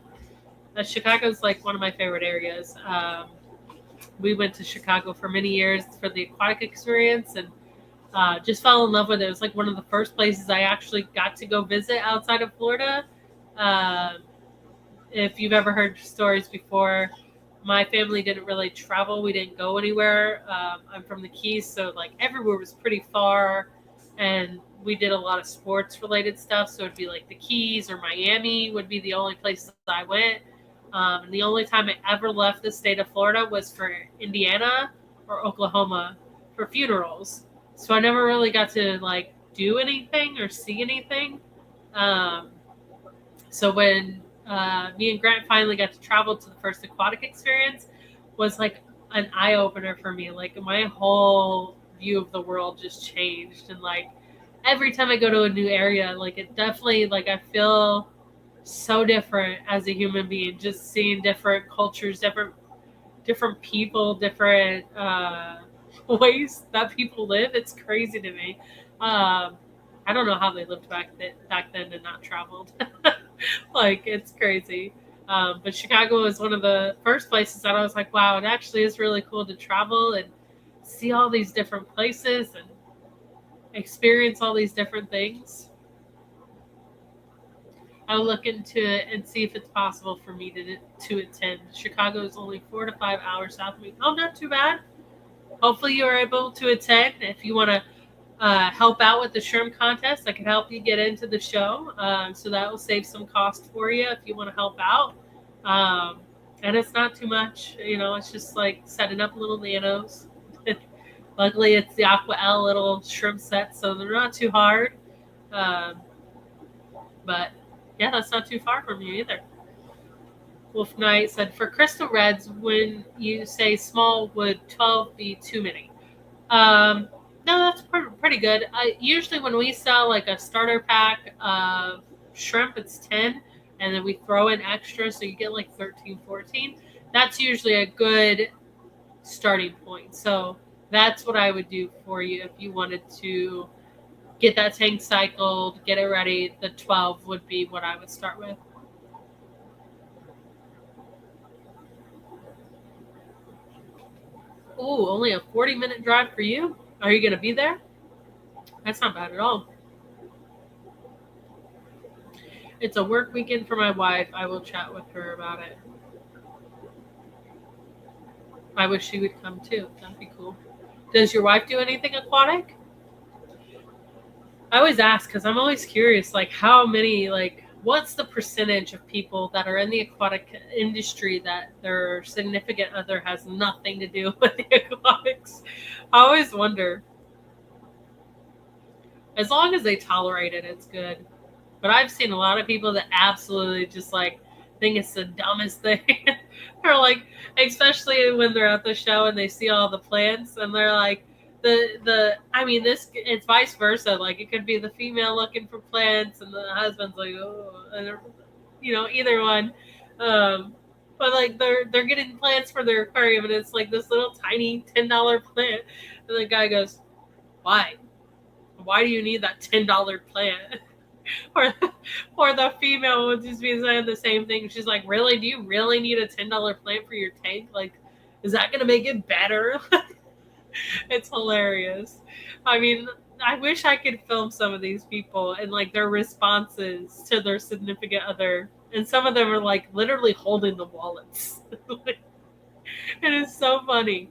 Chicago's like one of my favorite areas. We went to Chicago for many years for the aquatic experience, and just fell in love with it. It was like one of the first places I actually got to go visit outside of Florida. Uh, if you've ever heard stories before, my family didn't really travel. We didn't go anywhere. I'm from the Keys, so like everywhere was pretty far, and we did a lot of sports related stuff. So it'd be like the Keys or Miami would be the only places I went. And the only time I ever left the state of Florida was for Indiana or Oklahoma for funerals. So I never really got to like do anything or see anything. Um, so when me and Grant finally got to travel to the first aquatic experience, was like an eye opener for me. Like my whole view of the world just changed, and like every time I go to a new area, like it definitely like I feel so different as a human being. Just seeing different cultures, different people, different ways that people live. It's crazy to me. I don't know how they lived back then and not traveled. Like it's crazy. But Chicago was one of the first places that I was like, wow, it actually is really cool to travel and see all these different places and experience all these different things. I'll look into it and see if it's possible for me to attend. Chicago is only 4 to 5 hours south of me. Oh, not too bad. Hopefully, you are able to attend. If you want to help out with the shrimp contest, I can help you get into the show. So that will save some cost for you if you want to help out. And it's not too much. It's just like setting up little nanos. Luckily, it's the Aqua L little shrimp set, so they're not too hard. Um, but yeah, that's not too far from you either. Wolf Knight said, for crystal reds, when you say small, would 12 be too many? No, that's pretty good. Usually when we sell like a starter pack of shrimp, it's 10, and then we throw in extra, so you get like 13, 14. That's usually a good starting point. So that's what I would do for you if you wanted to get that tank cycled, get it ready. The 12 would be what I would start with. Ooh, only a 40-minute drive for you? Are you going to be there? That's not bad at all. It's a work weekend for my wife. I will chat with her about it. I wish she would come too. That'd be cool. Does your wife do anything aquatic? I always ask because I'm always curious, like how many, like what's the percentage of people that are in the aquatic industry that their significant other has nothing to do with the aquatics? I always wonder. As long as they tolerate it, it's good. But I've seen a lot of people that absolutely just like think it's the dumbest thing. They're like, especially when they're at the show and they see all the plants, and they're like, this it's vice versa. Like it could be the female looking for plants, and the husband's like, oh, and either one. But like they're getting plants for their aquarium, and it's like this little tiny $10 plant, and the guy goes, why? Why do you need that $10 plant? or the female would just be saying the same thing. She's like, really? Do you really need a $10 plant for your tank? Like, is that going to make it better? It's hilarious. I mean, I wish I could film some of these people and like their responses to their significant other. And some of them are like literally holding the wallets. It is so funny.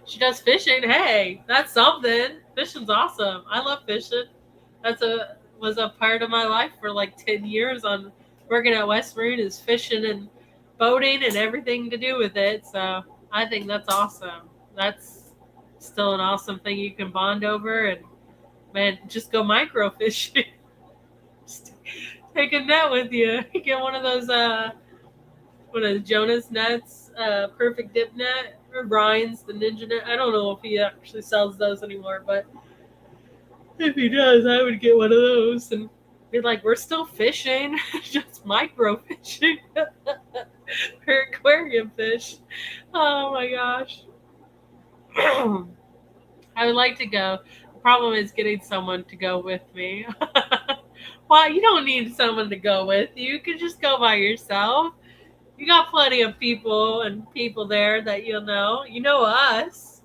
She does fishing. Hey, that's something. Fishing's awesome. I love fishing. Was a part of my life for like 10 years on working at West Marine is fishing and boating and everything to do with it. So I think that's awesome. That's still an awesome thing you can bond over, and man, just go microfishing. Just take a net with you. Get one of the Jonas nets, perfect dip net, or Brian's the ninja net. I don't know if he actually sells those anymore, but if he does, I would get one of those and be like, we're still fishing, just micro fishing. Or aquarium fish. Oh my gosh. I would like to go. The problem is getting someone to go with me. Well, you don't need someone to go with you. You can just go by yourself. You got plenty of people there that you'll know. You know us.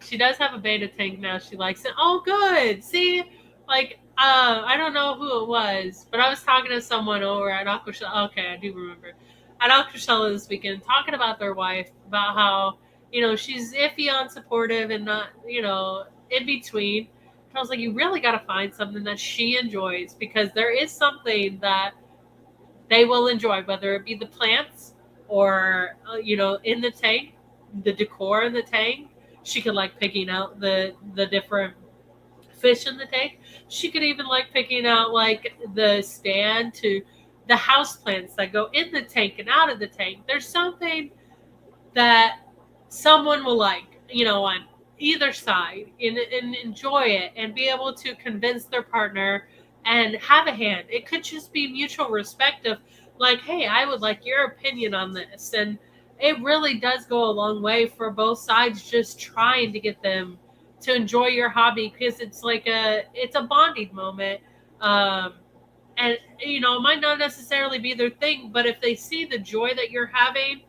She does have a beta tank now. She likes it. Oh, good. See, like, I don't know who it was, but I was talking to someone over at Aquascaping. Okay, I do remember. At Aquascaping this weekend, talking about their wife, about how, she's iffy on supportive and not, in between. And I was like, you really got to find something that she enjoys, because there is something that they will enjoy, whether it be the plants or, in the tank, the decor in the tank. She could like picking out the different fish in the tank. She could even like picking out like the stand to the house plants that go in the tank and out of the tank. There's something that someone will like, on either side, and enjoy it and be able to convince their partner and have a hand. It could just be mutual respect of like, hey, I would like your opinion on this. And it really does go a long way for both sides, just trying to get them to enjoy your hobby, because it's a bonding moment. And it might not necessarily be their thing, but if they see the joy that you're having,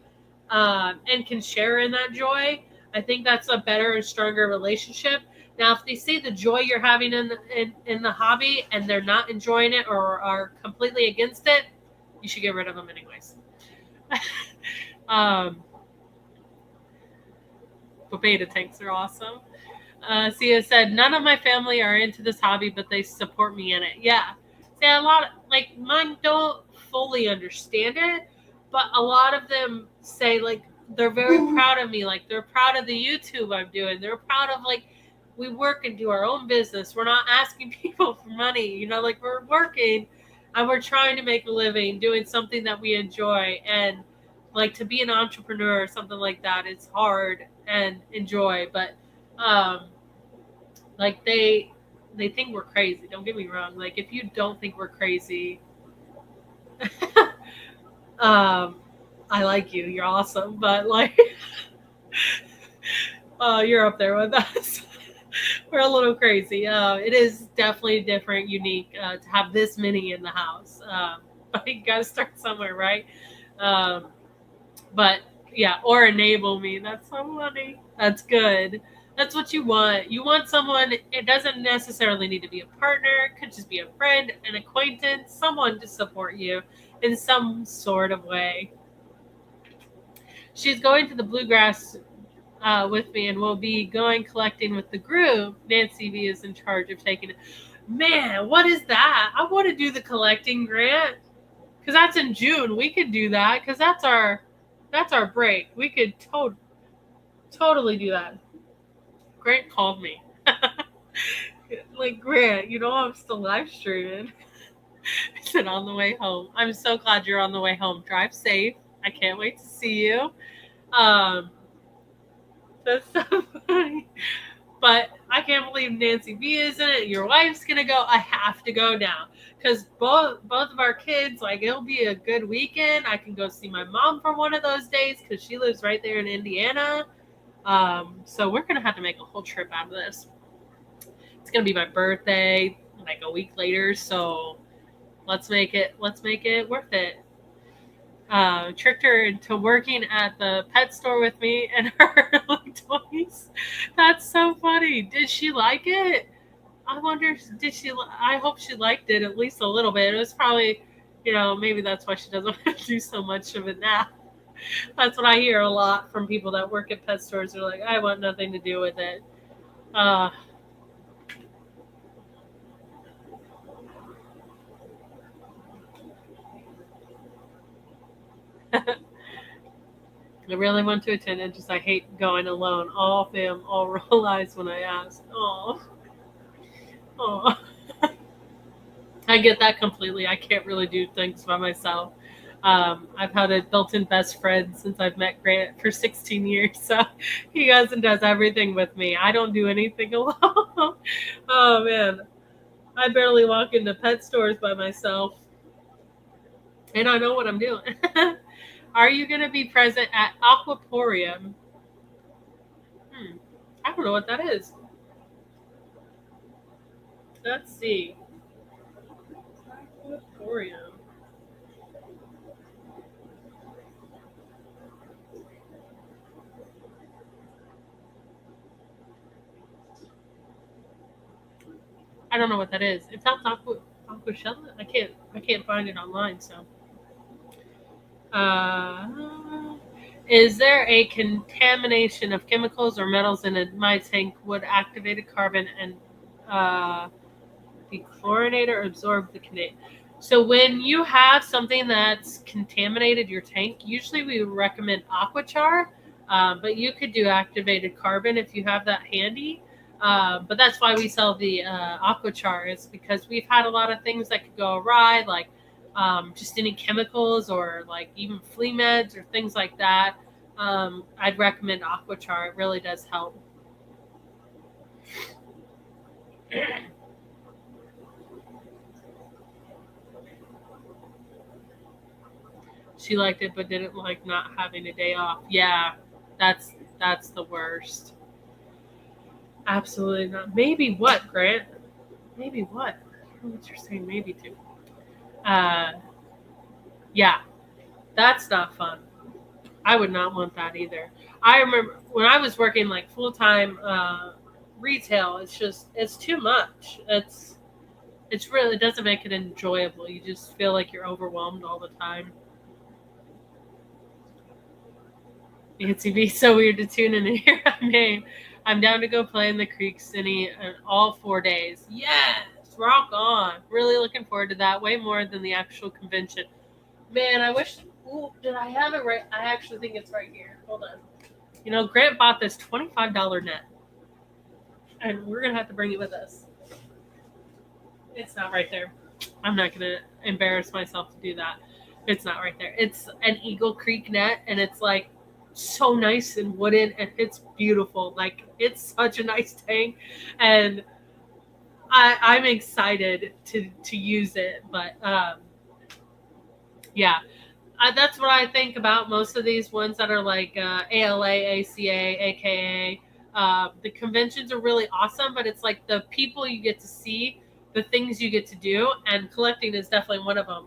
and can share in that joy, I think that's a better and stronger relationship. Now, if they see the joy you're having in the hobby and they're not enjoying it or are completely against it, you should get rid of them anyways. But beta tanks are awesome. Sia said, none of my family are into this hobby, but they support me in it. Yeah. See, a lot like mine don't fully understand it, but a lot of them say like they're very proud of me. Like they're proud of the YouTube I'm doing. They're proud of like we work and do our own business. We're not asking people for money. Like we're working and we're trying to make a living doing something that we enjoy. And like to be an entrepreneur or something like that, it's hard and enjoy. But like they think we're crazy. Don't get me wrong. Like if you don't think we're crazy, I like you. You're awesome. But like, you're up there with us. We're a little crazy. It is definitely different, unique to have this many in the house. But you got to start somewhere, right? But yeah, or enable me. That's so funny. That's good. That's what you want. You want someone, it doesn't necessarily need to be a partner. It could just be a friend, an acquaintance, someone to support you in some sort of way. She's going to the bluegrass with me, and we'll be going collecting with the group. Nancy V is in charge of taking it. Man, what is that? I want to do the collecting grant, because that's in June. We could do that because that's our break. We could totally do that. Grant called me. Like, Grant, I'm still live streaming. I said on the way home. I'm so glad you're on the way home. Drive safe. I can't wait to see you. That's so funny. But I can't believe Nancy B is in it. Your wife's gonna go. I have to go now because both of our kids, like, it'll be a good weekend. I can go see my mom for one of those days because she lives right there in Indiana. So we're gonna have to make a whole trip out of this. It's gonna be my birthday like a week later, so let's make it worth it. Tricked her into working at the pet store with me and her like toys. That's so funny. Did she like it? I wonder, I hope she liked it at least a little bit. It was probably, maybe that's why she doesn't want to do so much of it now. That's what I hear a lot from people that work at pet stores. They're like, I want nothing to do with it. I really want to attend, and just I hate going alone. All of them all roll eyes when I ask. Oh, oh. I get that completely. I can't really do things by myself. I've had a built-in best friend since I've met Grant for 16 years, so he goes and does everything with me. I don't do anything alone. Oh man, I barely walk into pet stores by myself, and I know what I'm doing. Are you going to be present at Aquaporium? I don't know what that is. Let's see. Aquaporium. I don't know what that is. It sounds Aquashella. I can't find it online. So, is there a contamination of chemicals or metals in my tank? Would activated carbon and dechlorinate or absorb the contaminant? So when you have something that's contaminated your tank, usually we would recommend Aquachar, but you could do activated carbon if you have that handy. But that's why we sell the Aquachar, is because we've had a lot of things that could go awry, like just any chemicals or like even flea meds or things like that. I'd recommend Aquachar. It really does help. She liked it, but didn't like not having a day off. Yeah, that's the worst. Absolutely not. Maybe what, Grant? Maybe what? What you're saying? Maybe to. Uh, yeah, that's not fun. I would not want that either. I remember when I was working like full time retail. It's too much. It's really, it doesn't make it enjoyable. You just feel like you're overwhelmed all the time. It's be so weird to tune in and hear my name. I'm down to go play in the Creek City all 4 days. Yes, rock on. Really looking forward to that. Way more than the actual convention. Man, I wish. Ooh, did I have it right? I actually think it's right here. Hold on. You know, Grant bought this $25 net, and we're gonna have to bring it with us. It's not right there. I'm not gonna embarrass myself to do that. It's not right there. It's an Eagle Creek net, and it's like so nice and wooden, and it's beautiful. Like it's such a nice tank, and I'm excited to use it. But yeah, that's what I think about most of these ones that are like ALA, ACA, AKA. The conventions are really awesome, but it's like the people you get to see, the things you get to do, and collecting is definitely one of them.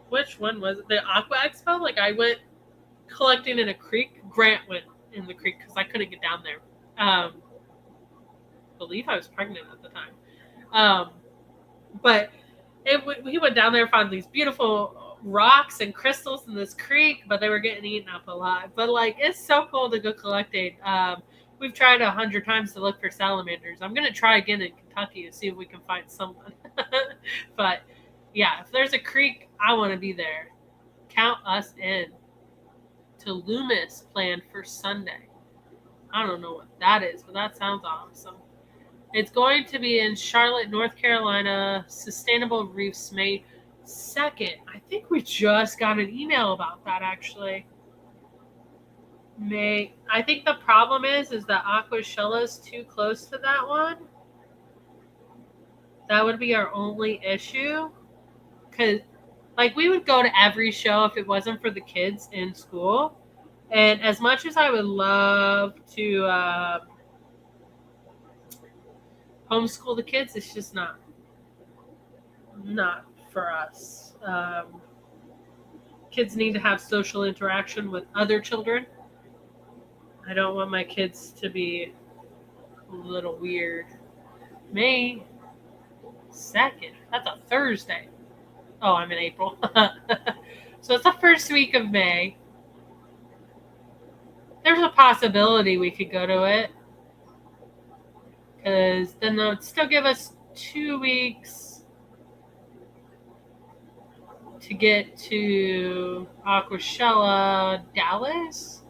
Which one was it? The Aqua Expo? Like I went collecting in a creek. Grant went in the creek because I couldn't get down there. I believe I was pregnant at the time. But he went down there, found these beautiful rocks and crystals in this creek, but they were getting eaten up alive. But like, it's so cool to go collecting. We've tried 100 times to look for salamanders. I'm gonna try again in Kentucky to see if we can find someone. But yeah, if there's a creek, I want to be there. Count us in. To Loomis planned for Sunday. I don't know what that is, but that sounds awesome. It's going to be in Charlotte, North Carolina. Sustainable Reefs May 2nd. I think we just got an email about that actually. I think the problem is that Aquashella is too close to that one. That would be our only issue. Because like we would go to every show if it wasn't for the kids in school. And as much as I would love to homeschool the kids, it's just not for us. Kids need to have social interaction with other children. I don't want my kids to be a little weird. May 2nd. That's a Thursday. Oh, I'm in April. So it's the first week of May. There's a possibility we could go to it. Because then that would still give us 2 weeks to get to Aquashella, Dallas,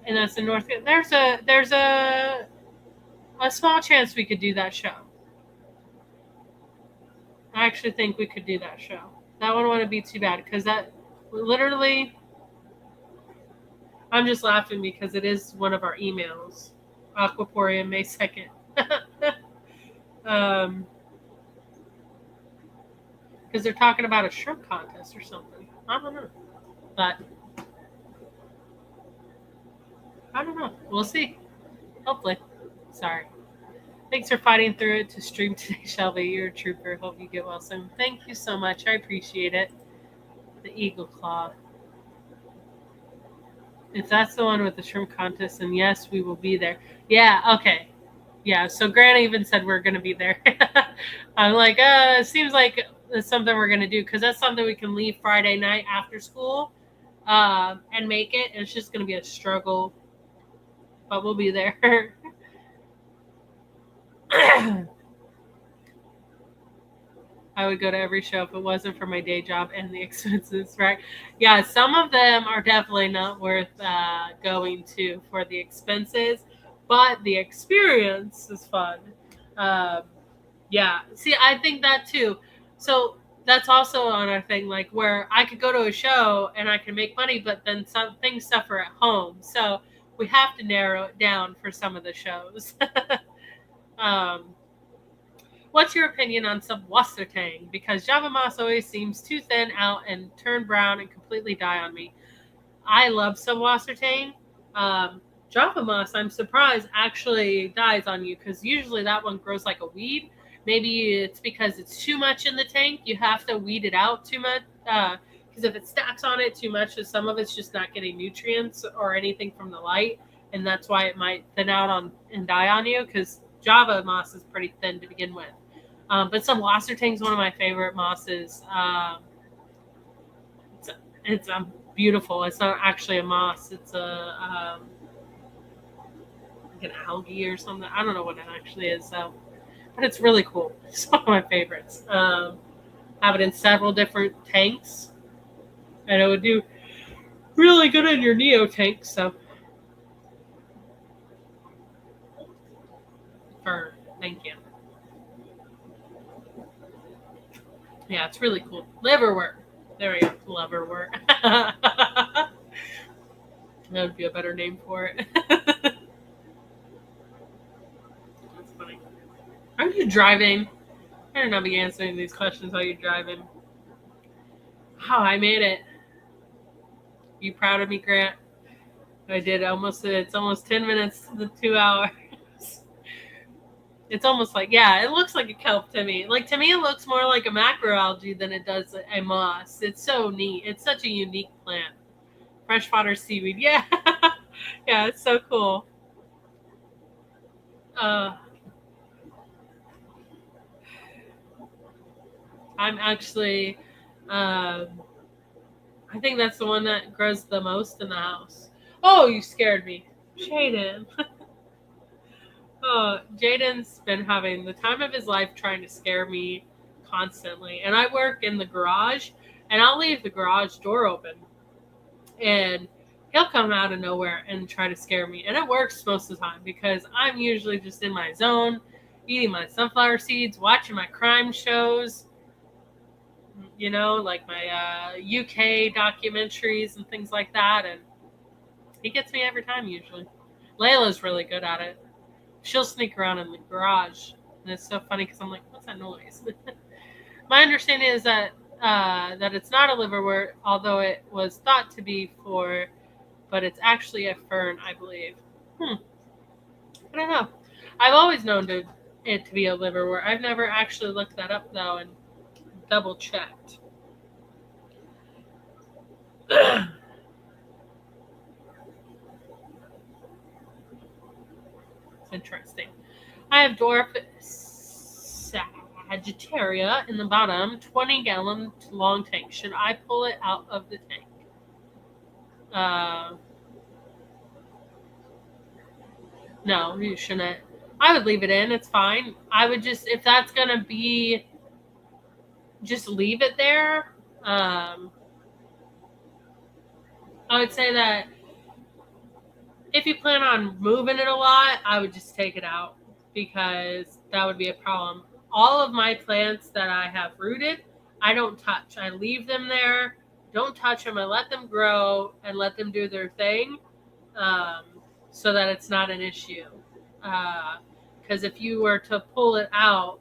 and that's in North. There's a small chance we could do that show. I actually think we could do that show. That one wouldn't be too bad because that literally. I'm just laughing because it is one of our emails. Aquaporium, May 2nd. Because they're talking about a shrimp contest or something. I don't know. But I don't know. We'll see. Hopefully. Sorry. Thanks for fighting through it to stream today, Shelby. You're a trooper. Hope you get well soon. Thank you so much. I appreciate it. The Eagle Claw. If that's the one with the shrimp contest, then yes, we will be there. Yeah, okay. Yeah, so Grant even said we're going to be there. I'm like, it seems like it's something we're going to do because that's something we can leave Friday night after school and make it. It's just going to be a struggle, but we'll be there. I would go to every show if it wasn't for my day job and the expenses, right? Yeah, some of them are definitely not worth going to for the expenses, but the experience is fun. Yeah, see, I think that too. So that's also on our thing, like where I could go to a show and I can make money, but then some things suffer at home. So we have to narrow it down for some of the shows. What's your opinion on some wasser tang? Because Java moss always seems too thin out and turn brown and completely die on me. I love some wasser tang. Java moss, I'm surprised, actually dies on you because usually that one grows like a weed. Maybe it's because it's too much in the tank. You have to weed it out too much. Because if it stacks on it too much, some of it's just not getting nutrients or anything from the light. And that's why it might thin out and die on you because Java moss is pretty thin to begin with. But some wasser tang is one of my favorite mosses. It's beautiful. It's not actually a moss. It's like an algae or something. I don't know what it actually is. So, but it's really cool. It's one of my favorites. Have it in several different tanks, and it would do really good in your Neo tank. So, thank you. Yeah, it's really cool. Liverwort. There we go. Liverwort. That would be a better name for it. That's funny. Are you driving? I don't know be answering these questions while you're driving. Oh, I made it. You proud of me, Grant? I did it's almost 10 minutes to the 2 hours. It's almost like, yeah, it looks like a kelp to me. Like, to me, it looks more like a macroalgae than it does a moss. It's so neat. It's such a unique plant. Freshwater seaweed. Yeah. Yeah, it's so cool. I'm actually, I think that's the one that grows the most in the house. Oh, you scared me. Jaden. Oh, Jaden's been having the time of his life trying to scare me constantly. And I work in the garage, and I'll leave the garage door open. And he'll come out of nowhere and try to scare me. And it works most of the time because I'm usually just in my zone, eating my sunflower seeds, watching my crime shows, you know, like my UK documentaries and things like that. And he gets me every time usually. Layla's really good at it. She'll sneak around in the garage. And it's so funny because I'm like, what's that noise? My understanding is that it's not a liverwort, although it was thought to be but it's actually a fern, I believe. I don't know. I've always known it to be a liverwort. I've never actually looked that up, though, and double checked. It's interesting. I have dwarf Sagittaria in the bottom, 20-gallon long tank. Should I pull it out of the tank? No, you shouldn't. I would leave it in. It's fine. I would just, if that's going to be just leave it there. I would say that if you plan on moving it a lot, I would just take it out because that would be a problem. All of my plants that I have rooted, I don't touch. I leave them there, don't touch them. I let them grow and let them do their thing, um, so that it's not an issue. Because if you were to pull it out,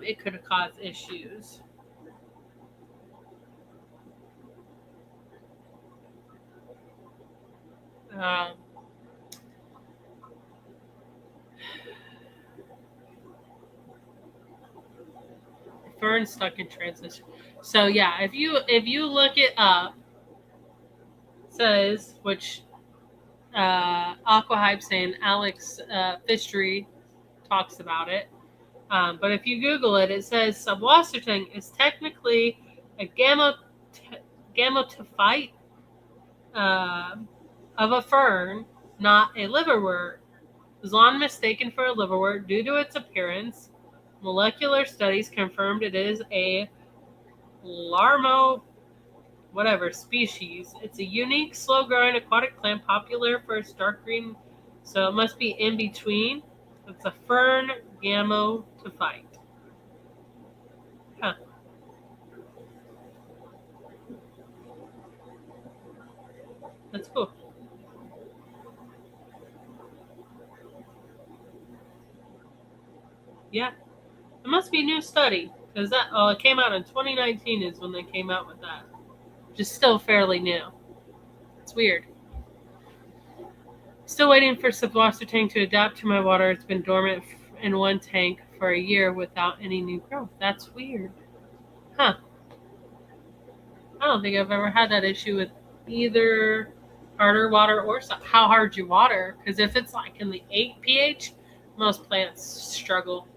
it could cause issues. Um, Fern stuck in transition. So yeah, if you look it up, it says which Aquahype saying Alex Fishery talks about it. But if you Google it, it says subwasserting is technically a gametophyte uh, of a fern, not a liverwort. It was long mistaken for a liverwort due to its appearance. Molecular studies confirmed it is a larmo whatever species. It's a unique, slow-growing aquatic plant popular for its dark green, so it must be in between. It's a fern gametophyte. Huh. That's cool. Yeah. It must be a new study because it came out in 2019 is when they came out with that. Just still fairly new. It's weird. Still waiting for subwasser tank to adapt to my water. It's been dormant in one tank for a year without any new growth. That's weird. Huh. I don't think I've ever had that issue with either harder water or how hard you water. Because if it's like in the 8 pH, most plants struggle.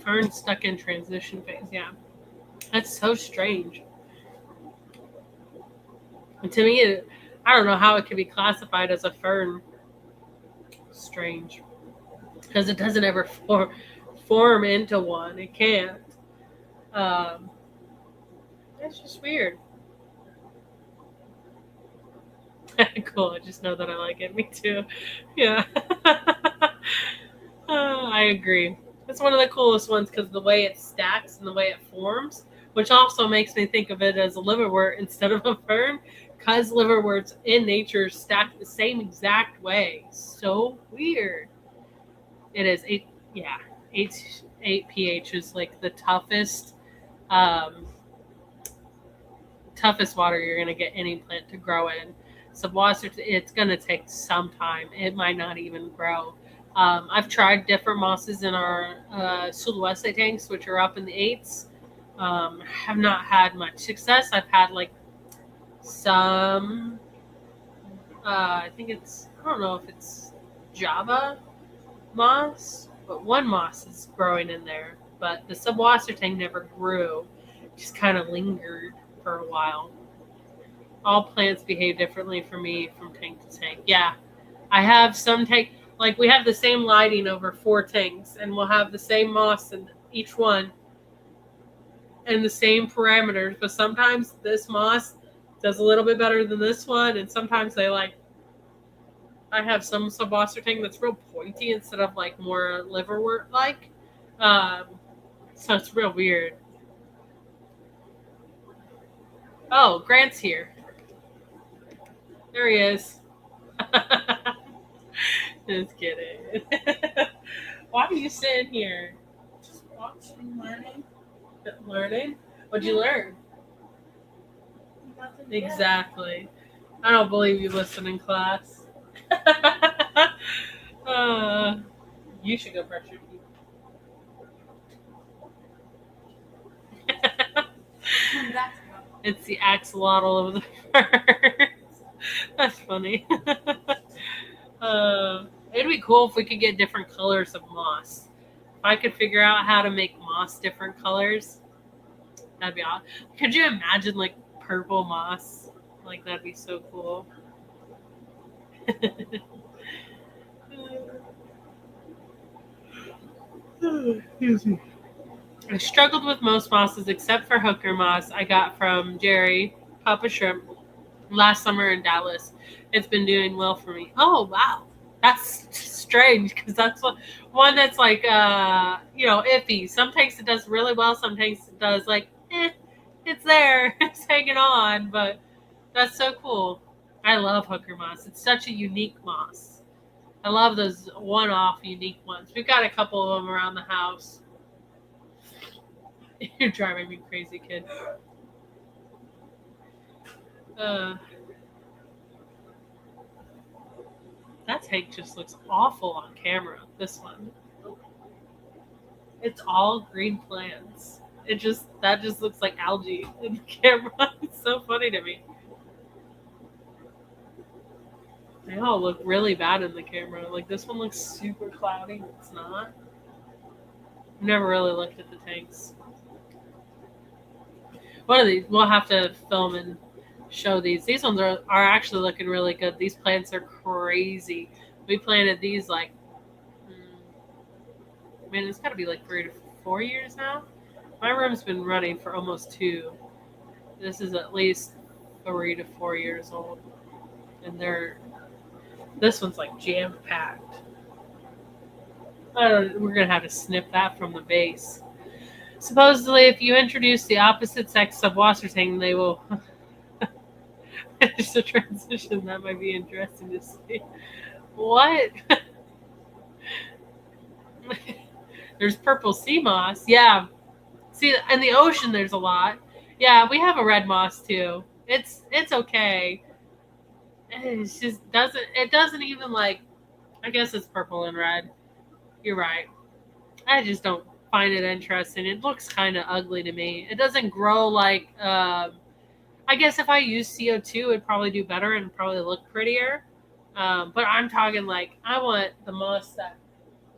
Fern stuck in transition phase. Yeah. That's so strange. And to me, I don't know how it could be classified as a fern. Strange. Because it doesn't ever form into one. It can't. Um, that's just weird. Cool. I just know that I like it. Me too. Yeah. I agree. It's one of the coolest ones because the way it stacks and the way it forms, which also makes me think of it as a liverwort instead of a fern, because liverworts in nature stack the same exact way. So weird. It is eight. Yeah, eight pH is like the um, toughest water you're gonna get any plant to grow in. Subwater, it's gonna take some time. It might not even grow. I've tried different mosses in our Sulawesi tanks, which are up in the eights. Have not had much success. I've had like some. I think it's. I don't know if it's Java moss, but one moss is growing in there. But the subwasser tank never grew; just kind of lingered for a while. All plants behave differently for me from tank to tank. Yeah, I have some tank. Like we have the same lighting over 4 tanks, and we'll have the same moss in each one, and the same parameters. But sometimes this moss does a little bit better than this one, and sometimes they like. I have some subwasser tank that's real pointy instead of like more liverwort like. Um, so it's real weird. Oh, Grant's here. There he is. Just kidding. Why are you sitting here? Just watching, learning. Learning? What'd you learn? Nothing yet. Exactly. I don't believe you listen in class. uh, you should go brush your teeth. It's the axolotl of the birds. That's funny. It'd be cool if we could get different colors of moss. If I could figure out how to make moss different colors, that'd be awesome. Could you imagine like purple moss? Like that'd be so cool. Excuse me. I struggled with most mosses except for hooker moss I got from Jerry, Papa Shrimp, last summer in Dallas. It's been doing well for me. Oh, wow. That's strange because that's one that's like, iffy. Some tanks it does really well. Some tanks it does like, it's there. It's hanging on. But that's so cool. I love hooker moss. It's such a unique moss. I love those one-off unique ones. We've got a couple of them around the house. You're driving me crazy, kid. That tank just looks awful on camera. This one. It's all green plants. That just looks like algae in the camera. It's so funny to me. They all look really bad in the camera. Like this one looks super cloudy. It's not. I've never really looked at the tanks. One of these we'll have to film and show these. These ones are actually looking really good. These plants are crazy. We planted these like, man, it's got to be like 3 to 4 years now. My room's been running for almost 2. This is at least 3 to 4 years old, and this one's like jam packed. We're gonna have to snip that from the base. Supposedly, if you introduce the opposite sex of water tank, they will. It's a transition that might be interesting to see. What? There's purple sea moss. Yeah. See, in the ocean, there's a lot. Yeah, we have a red moss too. It's okay. It just doesn't even like. I guess it's purple and red. You're right. I just don't find it interesting. It looks kind of ugly to me. It doesn't grow like. I guess if I use CO2, it'd probably do better and probably look prettier. But I'm talking like I want the moss that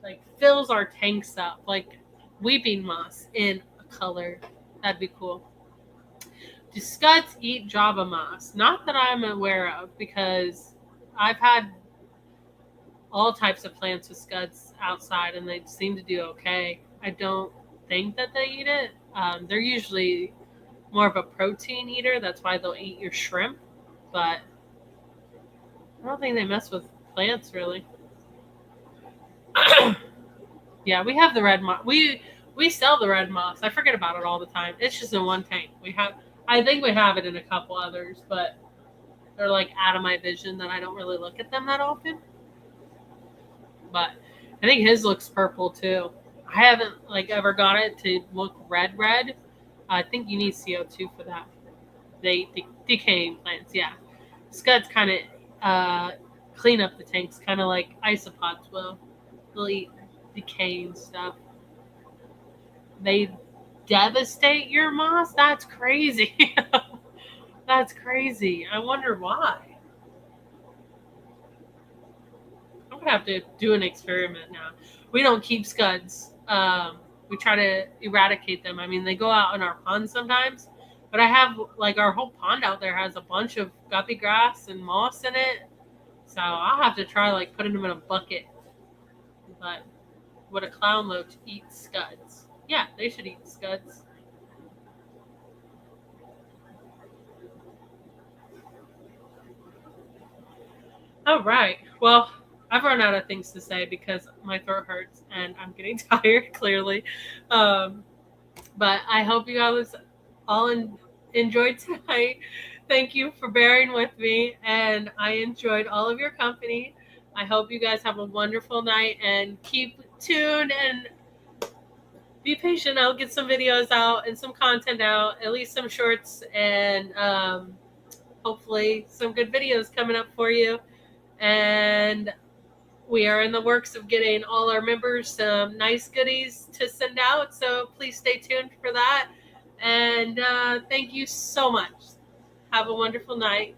like fills our tanks up, like weeping moss in a color. That'd be cool. Do scuds eat Java moss? Not that I'm aware of, because I've had all types of plants with scuds outside and they seem to do okay. I don't think that they eat it. They're usually more of a protein eater. That's why they'll eat your shrimp. But I don't think they mess with plants really. Yeah, we have the red moss. We sell the red moss. I forget about it all the time. It's just in one tank. I think we have it in a couple others, but they're like out of my vision that I don't really look at them that often. But I think his looks purple too. I haven't like ever got it to look red. I think you need CO2 for that. They decaying plants, yeah. Scuds kind of clean up the tanks, kind of like isopods will. They'll eat decaying stuff. They devastate your moss? That's crazy. That's crazy. I wonder why. I'm going to have to do an experiment now. We don't keep scuds. We try to eradicate them. I mean, they go out in our pond sometimes, but I have like our whole pond out there has a bunch of guppy grass and moss in it. So I'll have to try like putting them in a bucket. But would a clown loach eat scuds? Yeah, they should eat scuds. All right. Well, I've run out of things to say because my throat hurts and I'm getting tired, clearly. But I hope you guys all enjoyed tonight. Thank you for bearing with me, and I enjoyed all of your company. I hope you guys have a wonderful night and keep tuned and be patient. I'll get some videos out and some content out, at least some shorts, and hopefully some good videos coming up for you. And we are in the works of getting all our members some nice goodies to send out, so please stay tuned for that. And thank you so much. Have a wonderful night.